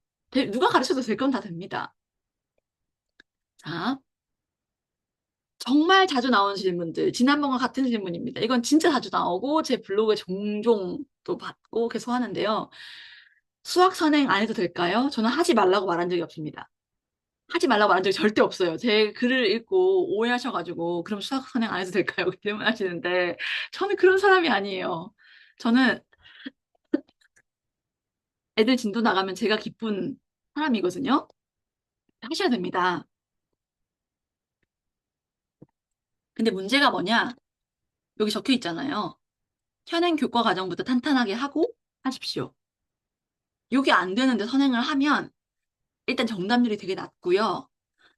누가 가르쳐도 될 건 다 됩니다. 자, 정말 자주 나오는 질문들. 지난번과 같은 질문입니다. 이건 진짜 자주 나오고 제 블로그에 종종 또 받고 계속 하는데요. 수학 선행 안 해도 될까요? 저는 하지 말라고 말한 적이 없습니다. 하지 말라고 말한 적이 절대 없어요. 제 글을 읽고 오해하셔가지고, 그럼 수학 선행 안 해도 될까요? 그렇게 질문하시는데, 저는 그런 사람이 아니에요. 저는 애들 진도 나가면 제가 기쁜 사람이거든요. 하셔야 됩니다. 근데 문제가 뭐냐? 여기 적혀 있잖아요. 현행 교과 과정부터 탄탄하게 하고 하십시오. 이게 안 되는데 선행을 하면 일단 정답률이 되게 낮고요.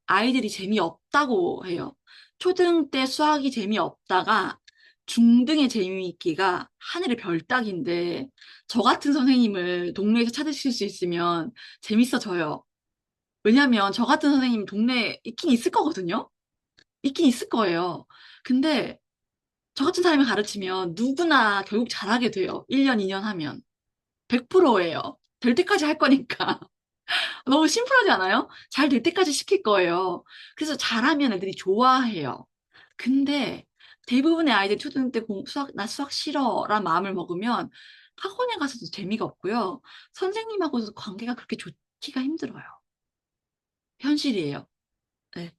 아이들이 재미없다고 해요. 초등 때 수학이 재미없다가 중등의 재미있기가 하늘의 별 따기인데 저 같은 선생님을 동네에서 찾으실 수 있으면 재밌어져요. 왜냐면 저 같은 선생님 동네에 있긴 있을 거거든요. 있긴 있을 거예요. 근데 저 같은 사람이 가르치면 누구나 결국 잘하게 돼요. 1년, 2년 하면. 100%예요. 될 때까지 할 거니까. 너무 심플하지 않아요? 잘 될 때까지 시킬 거예요. 그래서 잘하면 애들이 좋아해요. 근데 대부분의 아이들 초등 때 나 수학 싫어라는 마음을 먹으면 학원에 가서도 재미가 없고요. 선생님하고도 관계가 그렇게 좋기가 힘들어요. 현실이에요. 네.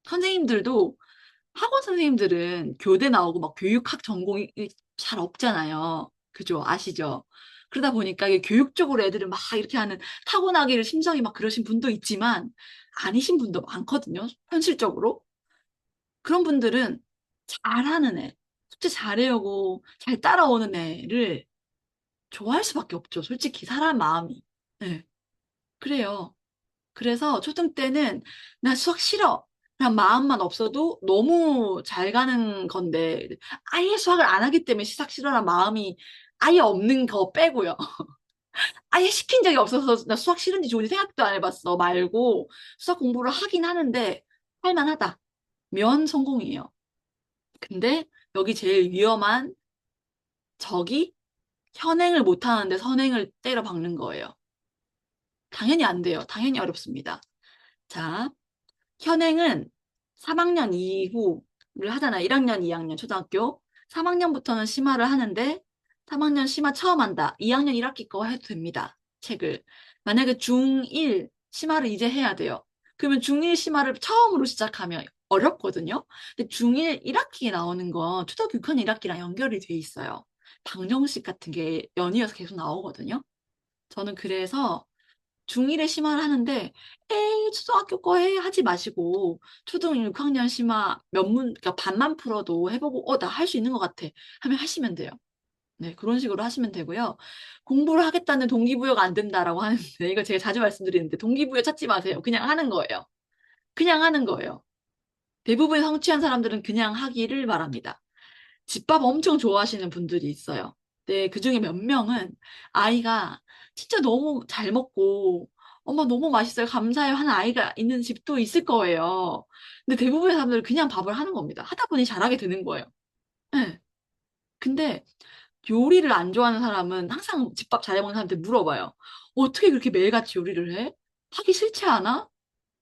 선생님들도 학원 선생님들은 교대 나오고 막 교육학 전공이 잘 없잖아요. 그죠? 아시죠? 그러다 보니까 이게 교육적으로 애들을 막 이렇게 하는 타고나기를 심성이 막 그러신 분도 있지만 아니신 분도 많거든요. 현실적으로. 그런 분들은 잘하는 애, 숙제 잘해오고 잘 따라오는 애를 좋아할 수밖에 없죠. 솔직히 사람 마음이. 네, 그래요. 그래서 초등 때는 나 수학 싫어. 그냥 마음만 없어도 너무 잘 가는 건데 아예 수학을 안 하기 때문에 수학 싫어라는 마음이 아예 없는 거 빼고요. 아예 시킨 적이 없어서 나 수학 싫은지 좋은지 생각도 안 해봤어 말고 수학 공부를 하긴 하는데 할만하다. 면 성공이에요. 근데 여기 제일 위험한 적이 현행을 못 하는데 선행을 때려 박는 거예요. 당연히 안 돼요. 당연히 어렵습니다. 자, 현행은 3학년 이후를 하잖아. 1학년, 2학년, 초등학교. 3학년부터는 심화를 하는데 3학년 심화 처음 한다. 2학년 1학기 거 해도 됩니다. 책을. 만약에 중1 심화를 이제 해야 돼요. 그러면 중1 심화를 처음으로 시작하면 어렵거든요. 근데 중1 1학기에 나오는 건 초등학교 6학년 1학기랑 연결이 돼 있어요. 방정식 같은 게 연이어서 계속 나오거든요. 저는 그래서 중1에 심화를 하는데 에이 초등학교 거 해 하지 마시고 초등 6학년 심화 그러니까 반만 풀어도 해보고 나 할 수 있는 것 같아 하면 하시면 돼요. 네, 그런 식으로 하시면 되고요. 공부를 하겠다는 동기부여가 안 된다라고 하는데 이거 제가 자주 말씀드리는데 동기부여 찾지 마세요. 그냥 하는 거예요. 그냥 하는 거예요. 대부분 성취한 사람들은 그냥 하기를 바랍니다. 집밥 엄청 좋아하시는 분들이 있어요. 근데 그중에 몇 명은 아이가 진짜 너무 잘 먹고 엄마 너무 맛있어요. 감사해요 하는 아이가 있는 집도 있을 거예요. 근데 대부분의 사람들은 그냥 밥을 하는 겁니다. 하다 보니 잘하게 되는 거예요. 네. 근데 요리를 안 좋아하는 사람은 항상 집밥 잘해 먹는 사람한테 물어봐요. 어떻게 그렇게 매일같이 요리를 해? 하기 싫지 않아?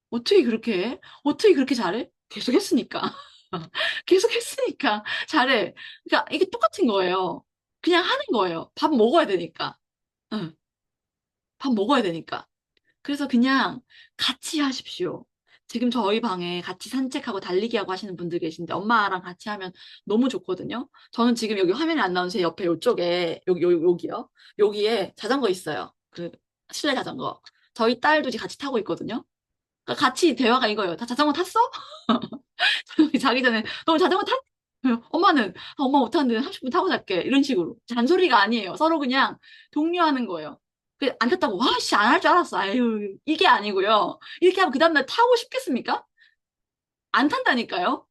어떻게 그렇게 해? 어떻게 그렇게 잘해? 계속 했으니까. 계속 했으니까 잘해. 그러니까 이게 똑같은 거예요. 그냥 하는 거예요. 밥 먹어야 되니까. 응, 밥 먹어야 되니까. 그래서 그냥 같이 하십시오. 지금 저희 방에 같이 산책하고 달리기하고 하시는 분들 계신데 엄마랑 같이 하면 너무 좋거든요. 저는 지금 여기 화면이 안 나오는 제 옆에 이쪽에 여기요. 여기에 자전거 있어요. 그 실내 자전거. 저희 딸도 이제 같이 타고 있거든요. 그러니까 같이 대화가 이거예요. 다 자전거 탔어? 자기 전에 너 자전거 탔? 엄마는 엄마 못하는데 30분 타고 잘게 이런 식으로 잔소리가 아니에요. 서로 그냥 독려하는 거예요. 안 탔다고 와씨 안 할 줄 알았어. 아유 이게 아니고요. 이렇게 하면 그 다음날 타고 싶겠습니까? 안 탄다니까요.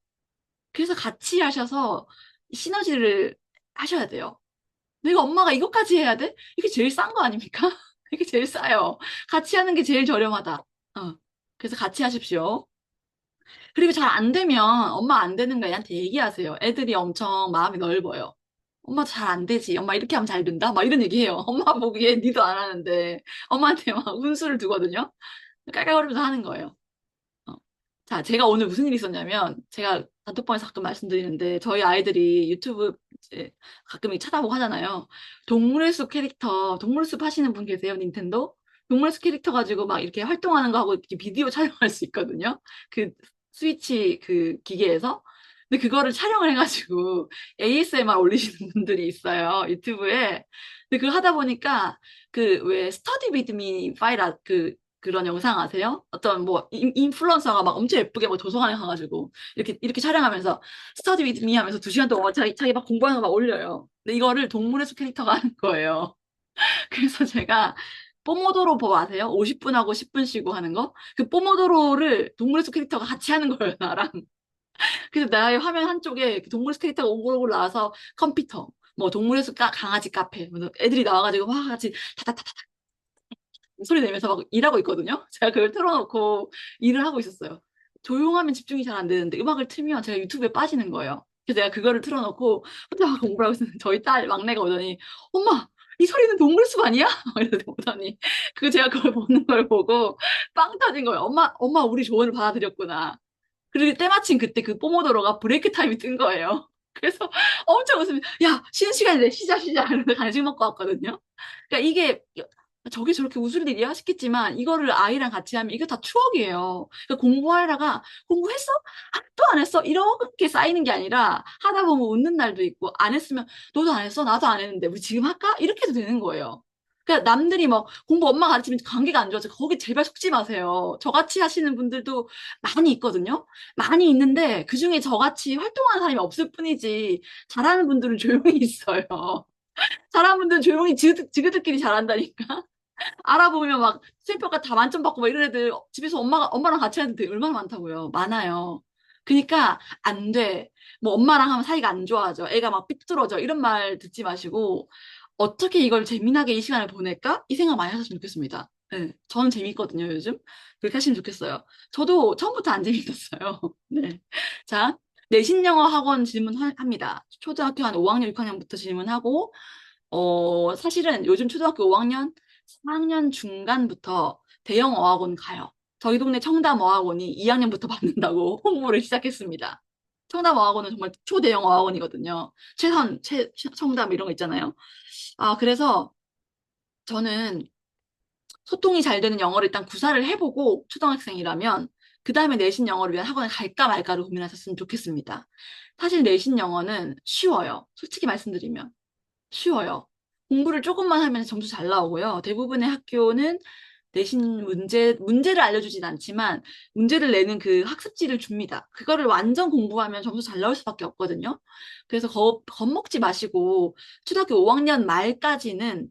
그래서 같이 하셔서 시너지를 하셔야 돼요. 내가 엄마가 이것까지 해야 돼? 이게 제일 싼 거 아닙니까? 이게 제일 싸요. 같이 하는 게 제일 저렴하다. 그래서 같이 하십시오. 그리고 잘 안 되면 엄마 안 되는 거 애한테 얘기하세요. 애들이 엄청 마음이 넓어요. 엄마 잘 안 되지. 엄마 이렇게 하면 잘 된다. 막 이런 얘기해요. 엄마 보기에 니도 안 하는데 엄마한테 막 훈수를 두거든요. 깔깔거리면서 하는 거예요. 어. 자, 제가 오늘 무슨 일이 있었냐면 제가 단톡방에서 가끔 말씀드리는데 저희 아이들이 유튜브 이제 가끔 찾아보고 하잖아요. 동물의 숲 캐릭터, 동물의 숲 하시는 분 계세요? 닌텐도? 동물의 숲 캐릭터 가지고 막 이렇게 활동하는 거 하고 이렇게 비디오 촬영할 수 있거든요. 그 스위치 그 기계에서. 근데 그거를 촬영을 해가지고 ASMR 올리시는 분들이 있어요. 유튜브에. 근데 그걸 하다 보니까 그 왜 스터디 위드 미 파이라 그런 영상 아세요? 어떤 뭐 인플루언서가 막 엄청 예쁘게 막 도서관에 가가지고 이렇게 촬영하면서 스터디 위드 미 하면서 2시간 동안 자기 막 공부하는 거 막 올려요. 근데 이거를 동물의 숲 캐릭터가 하는 거예요. 그래서 제가 뽀모도로 법 아세요? 50분 하고 10분 쉬고 하는 거? 그 뽀모도로를 동물의 숲 캐릭터가 같이 하는 거예요, 나랑. 그래서 나의 화면 한쪽에 그 동물의 숲 캐릭터가 오글오글 나와서 컴퓨터, 뭐 동물의 숲 강아지 카페, 뭐 애들이 나와가지고 와 같이 타타타타 소리 내면서 막 일하고 있거든요. 제가 그걸 틀어놓고 일을 하고 있었어요. 조용하면 집중이 잘 안 되는데 음악을 틀면 제가 유튜브에 빠지는 거예요. 그래서 내가 그거를 틀어놓고 혼자 막 공부를 하고 있었는데 저희 딸 막내가 오더니 엄마 이 소리는 동물숲 아니야? 이러더니 오더니 제가 그걸 보는 걸 보고 빵 터진 거예요. 엄마 우리 조언을 받아들였구나. 그리고 때마침 그때 그 뽀모도로가 브레이크 타임이 뜬 거예요. 그래서 엄청 웃으면 야 쉬는 시간이래 쉬자 이러면서 간식 먹고 왔거든요. 그러니까 이게 저게 저렇게 웃을 일이야 싶겠지만 이거를 아이랑 같이 하면 이게 다 추억이에요. 그러니까 공부하다가 공부했어? 아, 또 안 했어? 이렇게 쌓이는 게 아니라 하다 보면 웃는 날도 있고 안 했으면 너도 안 했어? 나도 안 했는데 우리 지금 할까? 이렇게 해도 되는 거예요. 그러니까 남들이 뭐 공부 엄마 가르치면 관계가 안 좋아져. 거기 제발 속지 마세요. 저같이 하시는 분들도 많이 있거든요. 많이 있는데 그중에 저같이 활동하는 사람이 없을 뿐이지 잘하는 분들은 조용히 있어요. 잘하는 분들은 조용히 지그들끼리 잘한다니까. 알아보면 막 수행평가 다 만점 받고 막 이런 애들 집에서 엄마랑 같이 하는 애들 얼마나 많다고요. 많아요. 그러니까 안 돼. 뭐 엄마랑 하면 사이가 안 좋아져. 애가 막 삐뚤어져. 이런 말 듣지 마시고 어떻게 이걸 재미나게 이 시간을 보낼까? 이 생각 많이 하셨으면 좋겠습니다. 네, 저는 재밌거든요, 요즘. 그렇게 하시면 좋겠어요. 저도 처음부터 안 재밌었어요. 네. 자, 내신 영어 학원 질문합니다. 초등학교 한 5학년, 6학년부터 질문하고, 사실은 요즘 초등학교 5학년, 4학년 중간부터 대형 어학원 가요. 저희 동네 청담 어학원이 2학년부터 받는다고 홍보를 시작했습니다. 청담 어학원은 정말 초대형 어학원이거든요. 청담 이런 거 있잖아요. 아, 그래서 저는 소통이 잘 되는 영어를 일단 구사를 해보고 초등학생이라면 그 다음에 내신 영어를 위한 학원에 갈까 말까를 고민하셨으면 좋겠습니다. 사실 내신 영어는 쉬워요. 솔직히 말씀드리면. 쉬워요. 공부를 조금만 하면 점수 잘 나오고요. 대부분의 학교는 내신 문제를 알려주진 않지만 문제를 내는 그 학습지를 줍니다. 그거를 완전 공부하면 점수 잘 나올 수밖에 없거든요. 그래서 겁먹지 마시고 초등학교 5학년 말까지는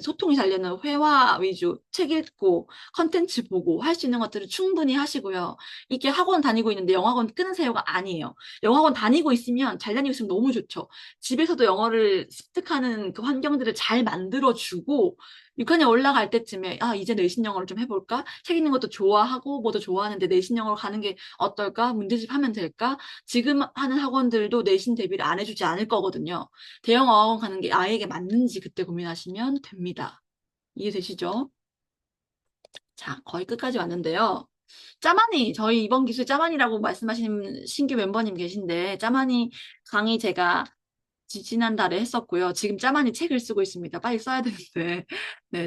소통이 잘 되는 회화 위주, 책 읽고, 컨텐츠 보고 할 수 있는 것들을 충분히 하시고요. 이게 학원 다니고 있는데 영어학원 끊으세요가 아니에요. 영어학원 다니고 있으면 잘 다니고 있으면 너무 좋죠. 집에서도 영어를 습득하는 그 환경들을 잘 만들어주고 6학년 올라갈 때쯤에 아 이제 내신 영어를 좀 해볼까? 책 읽는 것도 좋아하고 뭐도 좋아하는데 내신 영어로 가는 게 어떨까? 문제집 하면 될까? 지금 하는 학원들도 내신 대비를 안 해주지 않을 거거든요. 대형 어학원 가는 게 아이에게 맞는지 그때 고민하시면 됩니다. 이해되시죠? 자, 거의 끝까지 왔는데요. 짜마니, 저희 이번 기수에 짜마니라고 말씀하시는 신규 멤버님 계신데, 짜마니 강의 제가 지난달에 했었고요. 지금 짜마니 책을 쓰고 있습니다. 빨리 써야 되는데. 네,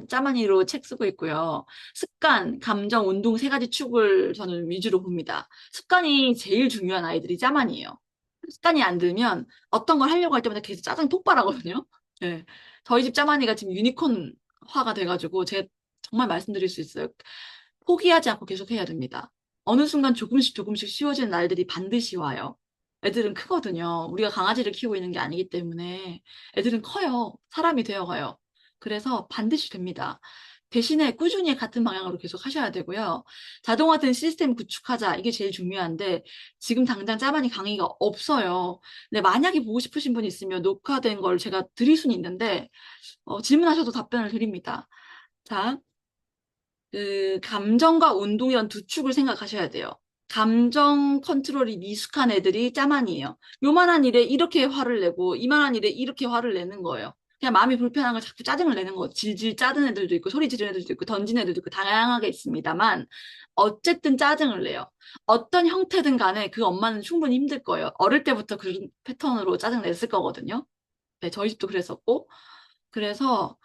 짜마니로 책 쓰고 있고요. 습관, 감정, 운동 세 가지 축을 저는 위주로 봅니다. 습관이 제일 중요한 아이들이 짜만이에요. 습관이 안 들면 어떤 걸 하려고 할 때마다 계속 짜증이 폭발하거든요. 네. 저희 집 짜만이가 지금 유니콘화가 돼가지고 정말 말씀드릴 수 있어요. 포기하지 않고 계속 해야 됩니다. 어느 순간 조금씩 조금씩 쉬워지는 날들이 반드시 와요. 애들은 크거든요. 우리가 강아지를 키우고 있는 게 아니기 때문에 애들은 커요. 사람이 되어가요. 그래서 반드시 됩니다. 대신에 꾸준히 같은 방향으로 계속 하셔야 되고요. 자동화된 시스템 구축하자. 이게 제일 중요한데 지금 당장 짜만이 강의가 없어요. 근데 만약에 보고 싶으신 분 있으면 녹화된 걸 제가 드릴 수는 있는데 질문하셔도 답변을 드립니다. 자, 그 감정과 운동 이런 두 축을 생각하셔야 돼요. 감정 컨트롤이 미숙한 애들이 짜만이에요. 요만한 일에 이렇게 화를 내고 이만한 일에 이렇게 화를 내는 거예요. 그냥 마음이 불편한 걸 자꾸 짜증을 내는 거. 질질 짜는 애들도 있고 소리 지르는 애들도 있고 던지는 애들도 있고 다양하게 있습니다만 어쨌든 짜증을 내요. 어떤 형태든 간에 그 엄마는 충분히 힘들 거예요. 어릴 때부터 그런 패턴으로 짜증 냈을 거거든요. 네, 저희 집도 그랬었고. 그래서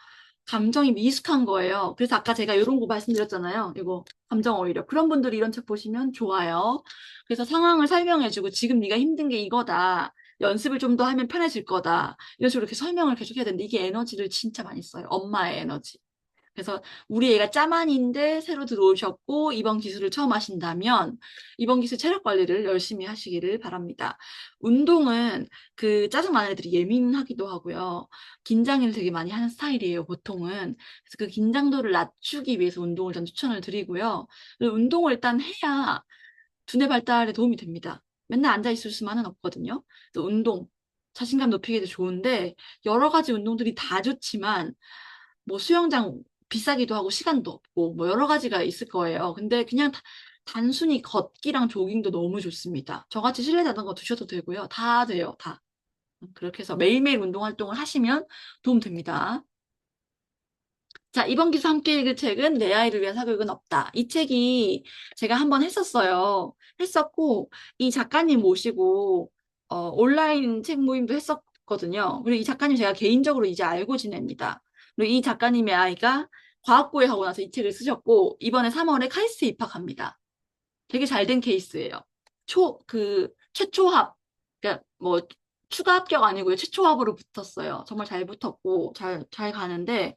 감정이 미숙한 거예요. 그래서 아까 제가 이런 거 말씀드렸잖아요. 이거 감정 오히려 그런 분들이 이런 책 보시면 좋아요. 그래서 상황을 설명해주고 지금 네가 힘든 게 이거다. 연습을 좀 더 하면 편해질 거다. 이런 식으로 이렇게 설명을 계속 해야 되는데 이게 에너지를 진짜 많이 써요. 엄마의 에너지. 그래서 우리 애가 짜만인데 새로 들어오셨고 이번 기술을 처음 하신다면 이번 기술 체력 관리를 열심히 하시기를 바랍니다. 운동은 그 짜증 나는 애들이 예민하기도 하고요. 긴장을 되게 많이 하는 스타일이에요, 보통은. 그래서 그 긴장도를 낮추기 위해서 운동을 전 추천을 드리고요. 그리고 운동을 일단 해야 두뇌 발달에 도움이 됩니다. 맨날 앉아 있을 수만은 없거든요. 그래서 운동, 자신감 높이기도 좋은데 여러 가지 운동들이 다 좋지만 뭐 수영장 비싸기도 하고 시간도 없고 뭐 여러 가지가 있을 거예요. 근데 그냥 단순히 걷기랑 조깅도 너무 좋습니다. 저같이 실내 자전거 두셔도 되고요. 다 돼요, 다. 그렇게 해서 매일매일 운동 활동을 하시면 도움 됩니다. 자, 이번 기수 함께 읽을 책은 내 아이를 위한 사교육은 없다. 이 책이 제가 한번 했었어요. 했었고, 이 작가님 모시고, 온라인 책 모임도 했었거든요. 그리고 이 작가님 제가 개인적으로 이제 알고 지냅니다. 그리고 이 작가님의 아이가 과학고에 하고 나서 이 책을 쓰셨고, 이번에 3월에 카이스트에 입학합니다. 되게 잘 된 케이스예요. 최초 합, 그러니까 뭐, 추가 합격 아니고요. 최초 합으로 붙었어요. 정말 잘 붙었고, 잘 가는데,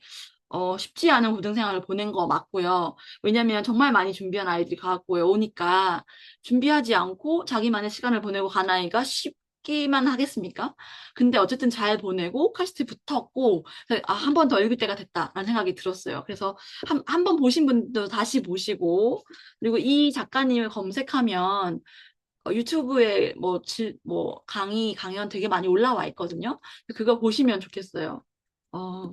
쉽지 않은 고등생활을 보낸 거 맞고요. 왜냐면 정말 많이 준비한 아이들이 과학고에 오니까 준비하지 않고 자기만의 시간을 보내고 간 아이가 쉽기만 하겠습니까? 근데 어쨌든 잘 보내고 카시트 붙었고, 한 번 더 읽을 때가 됐다라는 생각이 들었어요. 그래서 한 번 보신 분도 다시 보시고, 그리고 이 작가님을 검색하면 유튜브에 뭐 강연 되게 많이 올라와 있거든요. 그거 보시면 좋겠어요. 어,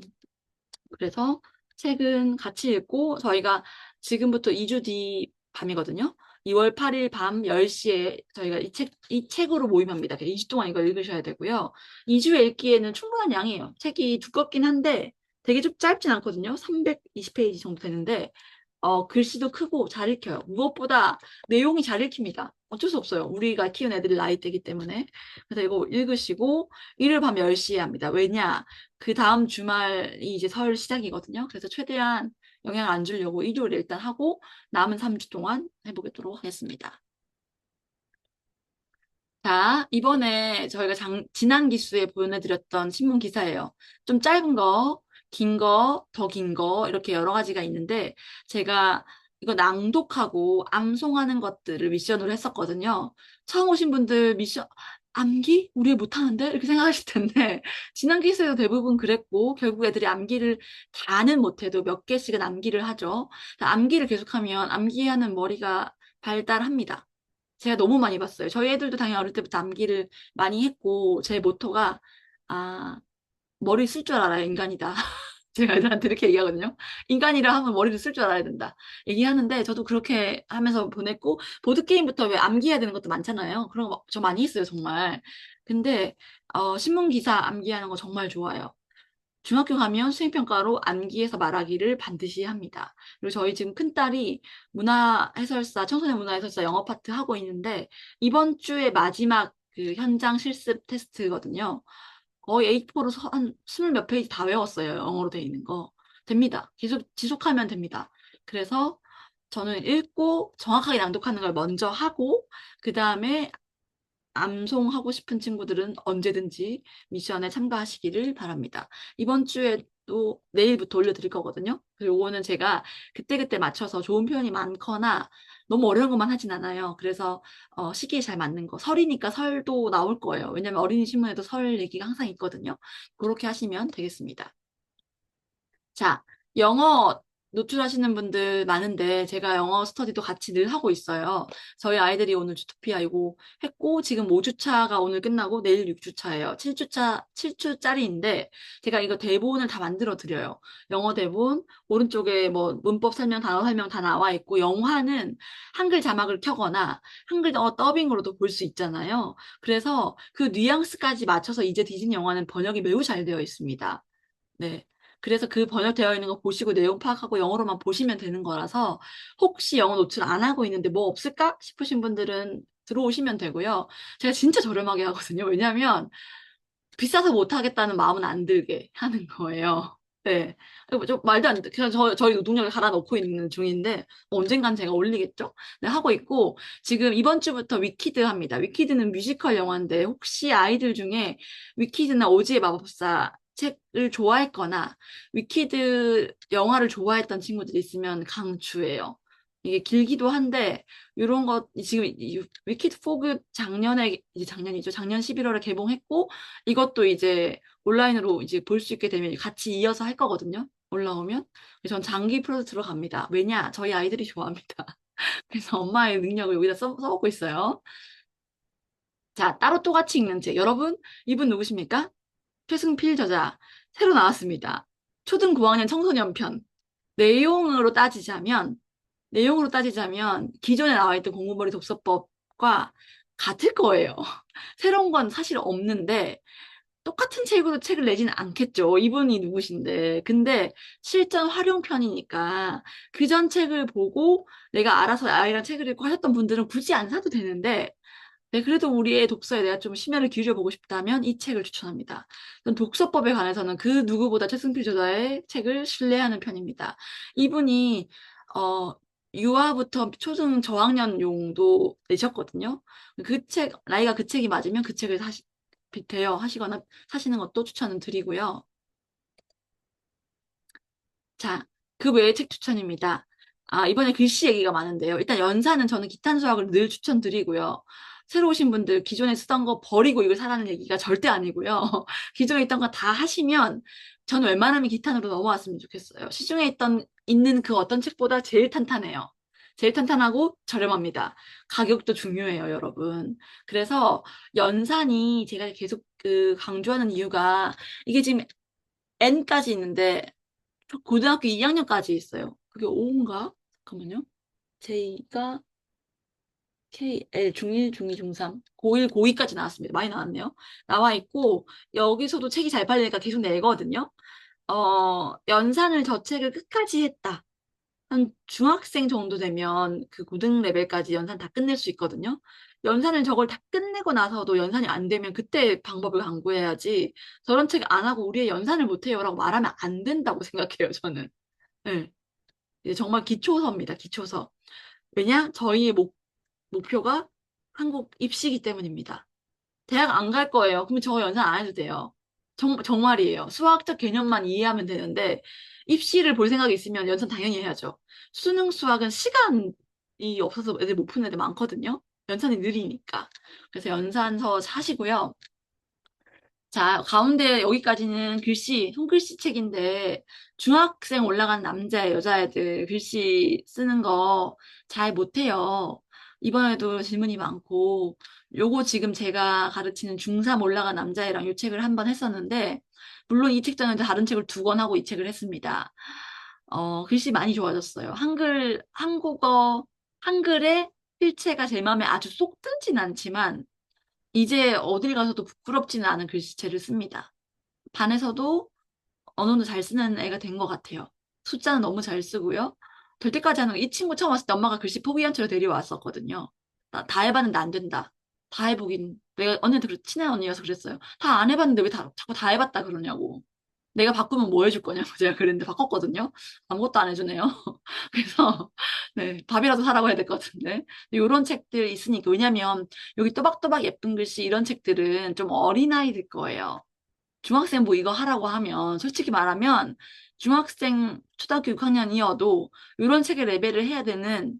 그래서 책은 같이 읽고 저희가 지금부터 2주 뒤 밤이거든요. 2월 8일 밤 10시에 저희가 이 책으로 모임합니다. 2주 동안 이거 읽으셔야 되고요. 2주에 읽기에는 충분한 양이에요. 책이 두껍긴 한데 되게 좀 짧진 않거든요. 320페이지 정도 되는데 글씨도 크고 잘 읽혀요. 무엇보다 내용이 잘 읽힙니다. 어쩔 수 없어요. 우리가 키운 애들이 나이대기 때문에. 그래서 이거 읽으시고 일요일 밤 10시에 합니다. 왜냐? 그 다음 주말이 이제 설 시작이거든요. 그래서 최대한 영향을 안 주려고 일요일에 일단 하고 남은 3주 동안 해보도록 하겠습니다. 자, 이번에 저희가 지난 기수에 보내드렸던 신문 기사예요. 좀 짧은 거, 긴 거, 더 긴 거, 이렇게 여러 가지가 있는데, 제가 이거 낭독하고 암송하는 것들을 미션으로 했었거든요. 처음 오신 분들 미션, 암기? 우리 못하는데? 이렇게 생각하실 텐데, 지난 기수에도 대부분 그랬고, 결국 애들이 암기를 다는 못해도 몇 개씩은 암기를 하죠. 암기를 계속하면 암기하는 머리가 발달합니다. 제가 너무 많이 봤어요. 저희 애들도 당연히 어릴 때부터 암기를 많이 했고, 제 모토가, 아, 머리 쓸 줄 알아야 인간이다. 제가 애들한테 이렇게 얘기하거든요. 인간이라 하면 머리를 쓸 줄 알아야 된다. 얘기하는데, 저도 그렇게 하면서 보냈고, 보드게임부터 왜 암기해야 되는 것도 많잖아요. 그런 거 저 많이 했어요, 정말. 근데, 신문 기사 암기하는 거 정말 좋아요. 중학교 가면 수행평가로 암기해서 말하기를 반드시 합니다. 그리고 저희 지금 큰딸이 문화해설사, 청소년 문화해설사 영어 파트 하고 있는데, 이번 주에 마지막 그 현장 실습 테스트거든요. 거의 A4로 한 20몇 페이지 다 외웠어요. 영어로 돼 있는 거. 됩니다. 계속 지속하면 됩니다. 그래서 저는 읽고 정확하게 낭독하는 걸 먼저 하고, 그 다음에 암송하고 싶은 친구들은 언제든지 미션에 참가하시기를 바랍니다. 이번 주에 또 내일부터 올려드릴 거거든요. 그리고 요거는 제가 그때그때 맞춰서 좋은 표현이 많거나 너무 어려운 것만 하진 않아요. 그래서 시기에 잘 맞는 거. 설이니까 설도 나올 거예요. 왜냐면 어린이 신문에도 설 얘기가 항상 있거든요. 그렇게 하시면 되겠습니다. 자, 영어 노출하시는 분들 많은데 제가 영어 스터디도 같이 늘 하고 있어요. 저희 아이들이 오늘 주토피아 이거 했고 지금 5주차가 오늘 끝나고 내일 6주차예요. 7주차, 7주짜리인데 제가 이거 대본을 다 만들어 드려요. 영어 대본 오른쪽에 뭐 문법 설명, 단어 설명 다 나와 있고 영화는 한글 자막을 켜거나 한글 더빙으로도 볼 수 있잖아요. 그래서 그 뉘앙스까지 맞춰서 이제 디즈니 영화는 번역이 매우 잘 되어 있습니다. 네. 그래서 그 번역되어 있는 거 보시고 내용 파악하고 영어로만 보시면 되는 거라서 혹시 영어 노출 안 하고 있는데 뭐 없을까 싶으신 분들은 들어오시면 되고요. 제가 진짜 저렴하게 하거든요. 왜냐하면 비싸서 못 하겠다는 마음은 안 들게 하는 거예요. 네. 그리고 좀 말도 안 돼. 그냥 저희 노동력을 갈아 넣고 있는 중인데 언젠간 제가 올리겠죠? 네, 하고 있고 지금 이번 주부터 위키드 합니다. 위키드는 뮤지컬 영화인데 혹시 아이들 중에 위키드나 오지의 마법사 책을 좋아했거나 위키드 영화를 좋아했던 친구들이 있으면 강추해요. 이게 길기도 한데 이런 거 지금 이 위키드 포그 작년에 이제 작년이죠. 작년 11월에 개봉했고 이것도 이제 온라인으로 이제 볼 수 있게 되면 같이 이어서 할 거거든요. 올라오면. 그래서 전 장기 프로젝트 들어갑니다. 왜냐? 저희 아이들이 좋아합니다. 그래서 엄마의 능력을 여기다 써먹고 있어요. 자, 따로 또 같이 읽는 책. 여러분, 이분 누구십니까? 최승필 저자. 새로 나왔습니다. 초등 9학년 청소년 편. 내용으로 따지자면, 내용으로 따지자면, 기존에 나와 있던 공부머리 독서법과 같을 거예요. 새로운 건 사실 없는데, 똑같은 책으로 책을 내지는 않겠죠. 이분이 누구신데. 근데 실전 활용편이니까 그 전 책을 보고 내가 알아서 아이랑 책을 읽고 하셨던 분들은 굳이 안 사도 되는데, 네, 그래도 우리의 독서에 내가 좀 심혈을 기울여보고 싶다면 이 책을 추천합니다. 전 독서법에 관해서는 그 누구보다 최승필 저자의 책을 신뢰하는 편입니다. 이분이, 어, 유아부터 초등 저학년용도 내셨거든요. 그 책, 나이가 그 책이 맞으면 그 책을 대여하시거나 사시는 것도 추천을 드리고요. 자, 그 외에 책 추천입니다. 아, 이번에 글씨 얘기가 많은데요. 일단 연사는 저는 기탄 수학을 늘 추천드리고요. 새로 오신 분들 기존에 쓰던 거 버리고 이걸 사라는 얘기가 절대 아니고요. 기존에 있던 거 다 하시면 저는 웬만하면 기탄으로 넘어왔으면 좋겠어요. 시중에 있는 그 어떤 책보다 제일 탄탄해요. 제일 탄탄하고 저렴합니다. 가격도 중요해요, 여러분. 그래서 연산이 제가 계속 그 강조하는 이유가 이게 지금 N까지 있는데 저 고등학교 2학년까지 있어요. 그게 5인가? 잠깐만요. J가 KL 중1, 중2, 중3, 고1, 고2까지 나왔습니다. 많이 나왔네요. 나와 있고 여기서도 책이 잘 팔리니까 계속 내거든요. 연산을 저 책을 끝까지 했다. 한 중학생 정도 되면 그 고등 레벨까지 연산 다 끝낼 수 있거든요. 연산을 저걸 다 끝내고 나서도 연산이 안 되면 그때 방법을 강구해야지 저런 책 안 하고 우리의 연산을 못 해요라고 말하면 안 된다고 생각해요, 저는. 네. 이제 정말 기초서입니다, 기초서. 왜냐? 저희의 목표가 한국 입시이기 때문입니다. 대학 안 갈 거예요. 그러면 저 연산 안 해도 돼요. 정말이에요. 수학적 개념만 이해하면 되는데, 입시를 볼 생각이 있으면 연산 당연히 해야죠. 수능 수학은 시간이 없어서 애들 못 푸는 애들 많거든요. 연산이 느리니까. 그래서 연산서 사시고요. 자, 가운데 여기까지는 글씨, 손글씨 책인데, 중학생 올라간 남자, 여자애들 글씨 쓰는 거 잘 못해요. 이번에도 질문이 많고, 요거 지금 제가 가르치는 중3 올라간 남자애랑 요 책을 한 번 했었는데, 물론 이 책 전에 다른 책을 두 권 하고 이 책을 했습니다. 글씨 많이 좋아졌어요. 한국어, 한글의 필체가 제 마음에 아주 쏙 들진 않지만, 이제 어딜 가서도 부끄럽지는 않은 글씨체를 씁니다. 반에서도 어느 정도 잘 쓰는 애가 된 것 같아요. 숫자는 너무 잘 쓰고요. 될 때까지 하는 거, 이 친구 처음 왔을 때 엄마가 글씨 포기한 채로 데려왔었거든요. 다 해봤는데 안 된다. 다 해보긴. 내가 언니한테 친한 언니여서 그랬어요. 다 안 해봤는데 왜 자꾸 다 해봤다 그러냐고. 내가 바꾸면 뭐 해줄 거냐고 제가 그랬는데 바꿨거든요. 아무것도 안 해주네요. 그래서 네, 밥이라도 사라고 해야 될 것 같은데. 이런 책들 있으니까. 왜냐면 여기 또박또박 예쁜 글씨 이런 책들은 좀 어린아이들 거예요. 중학생 뭐 이거 하라고 하면 솔직히 말하면 중학생 초등학교 6학년이어도 이런 책의 레벨을 해야 되는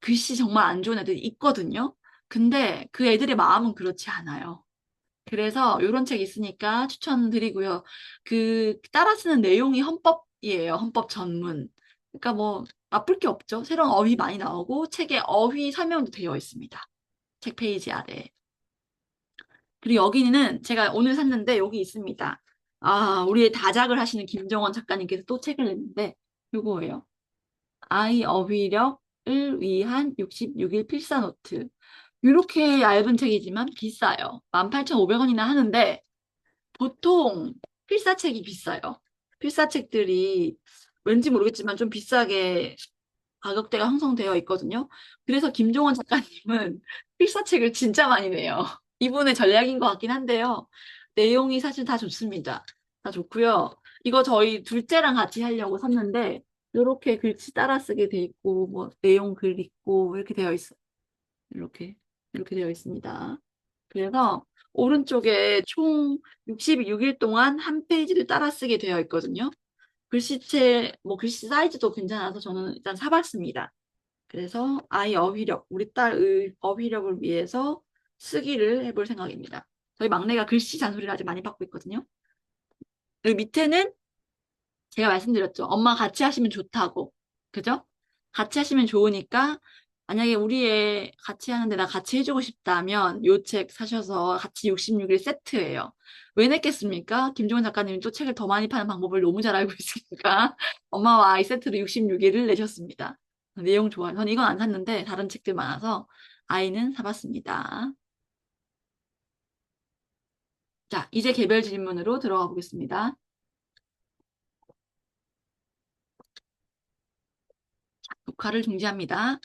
글씨 정말 안 좋은 애들이 있거든요. 근데 그 애들의 마음은 그렇지 않아요. 그래서 이런 책 있으니까 추천드리고요. 그 따라 쓰는 내용이 헌법이에요. 헌법 전문. 그러니까 뭐 나쁠 게 없죠. 새로운 어휘 많이 나오고 책에 어휘 설명도 되어 있습니다. 책 페이지 아래. 그리고 여기는 제가 오늘 샀는데 여기 있습니다. 아, 우리의 다작을 하시는 김정원 작가님께서 또 책을 냈는데 요거예요. 아이 어휘력을 위한 66일 필사 노트. 이렇게 얇은 책이지만 비싸요. 18,500원이나 하는데 보통 필사책이 비싸요. 필사책들이 왠지 모르겠지만 좀 비싸게 가격대가 형성되어 있거든요. 그래서 김종원 작가님은 필사책을 진짜 많이 내요. 이분의 전략인 것 같긴 한데요. 내용이 사실 다 좋습니다. 다 좋고요. 이거 저희 둘째랑 같이 하려고 샀는데 이렇게 글씨 따라 쓰게 돼 있고 뭐 내용 글 있고 이렇게 되어 있어요. 이렇게 되어 있습니다. 그래서 오른쪽에 총 66일 동안 한 페이지를 따라 쓰게 되어 있거든요. 글씨체, 뭐 글씨 사이즈도 괜찮아서 저는 일단 사봤습니다. 그래서 아이 어휘력, 우리 딸 어휘력을 위해서 쓰기를 해볼 생각입니다. 저희 막내가 글씨 잔소리를 아주 많이 받고 있거든요. 여기 밑에는 제가 말씀드렸죠. 엄마 같이 하시면 좋다고. 그죠? 같이 하시면 좋으니까 만약에 우리 애 같이 하는데 나 같이 해주고 싶다면 요 책 사셔서 같이 66일 세트예요. 왜 냈겠습니까? 김종원 작가님이 또 책을 더 많이 파는 방법을 너무 잘 알고 있으니까 엄마와 아이 세트로 66일을 내셨습니다. 내용 좋아요. 저는 이건 안 샀는데 다른 책들 많아서 아이는 사봤습니다. 자, 이제 개별 질문으로 들어가 보겠습니다. 녹화를 중지합니다.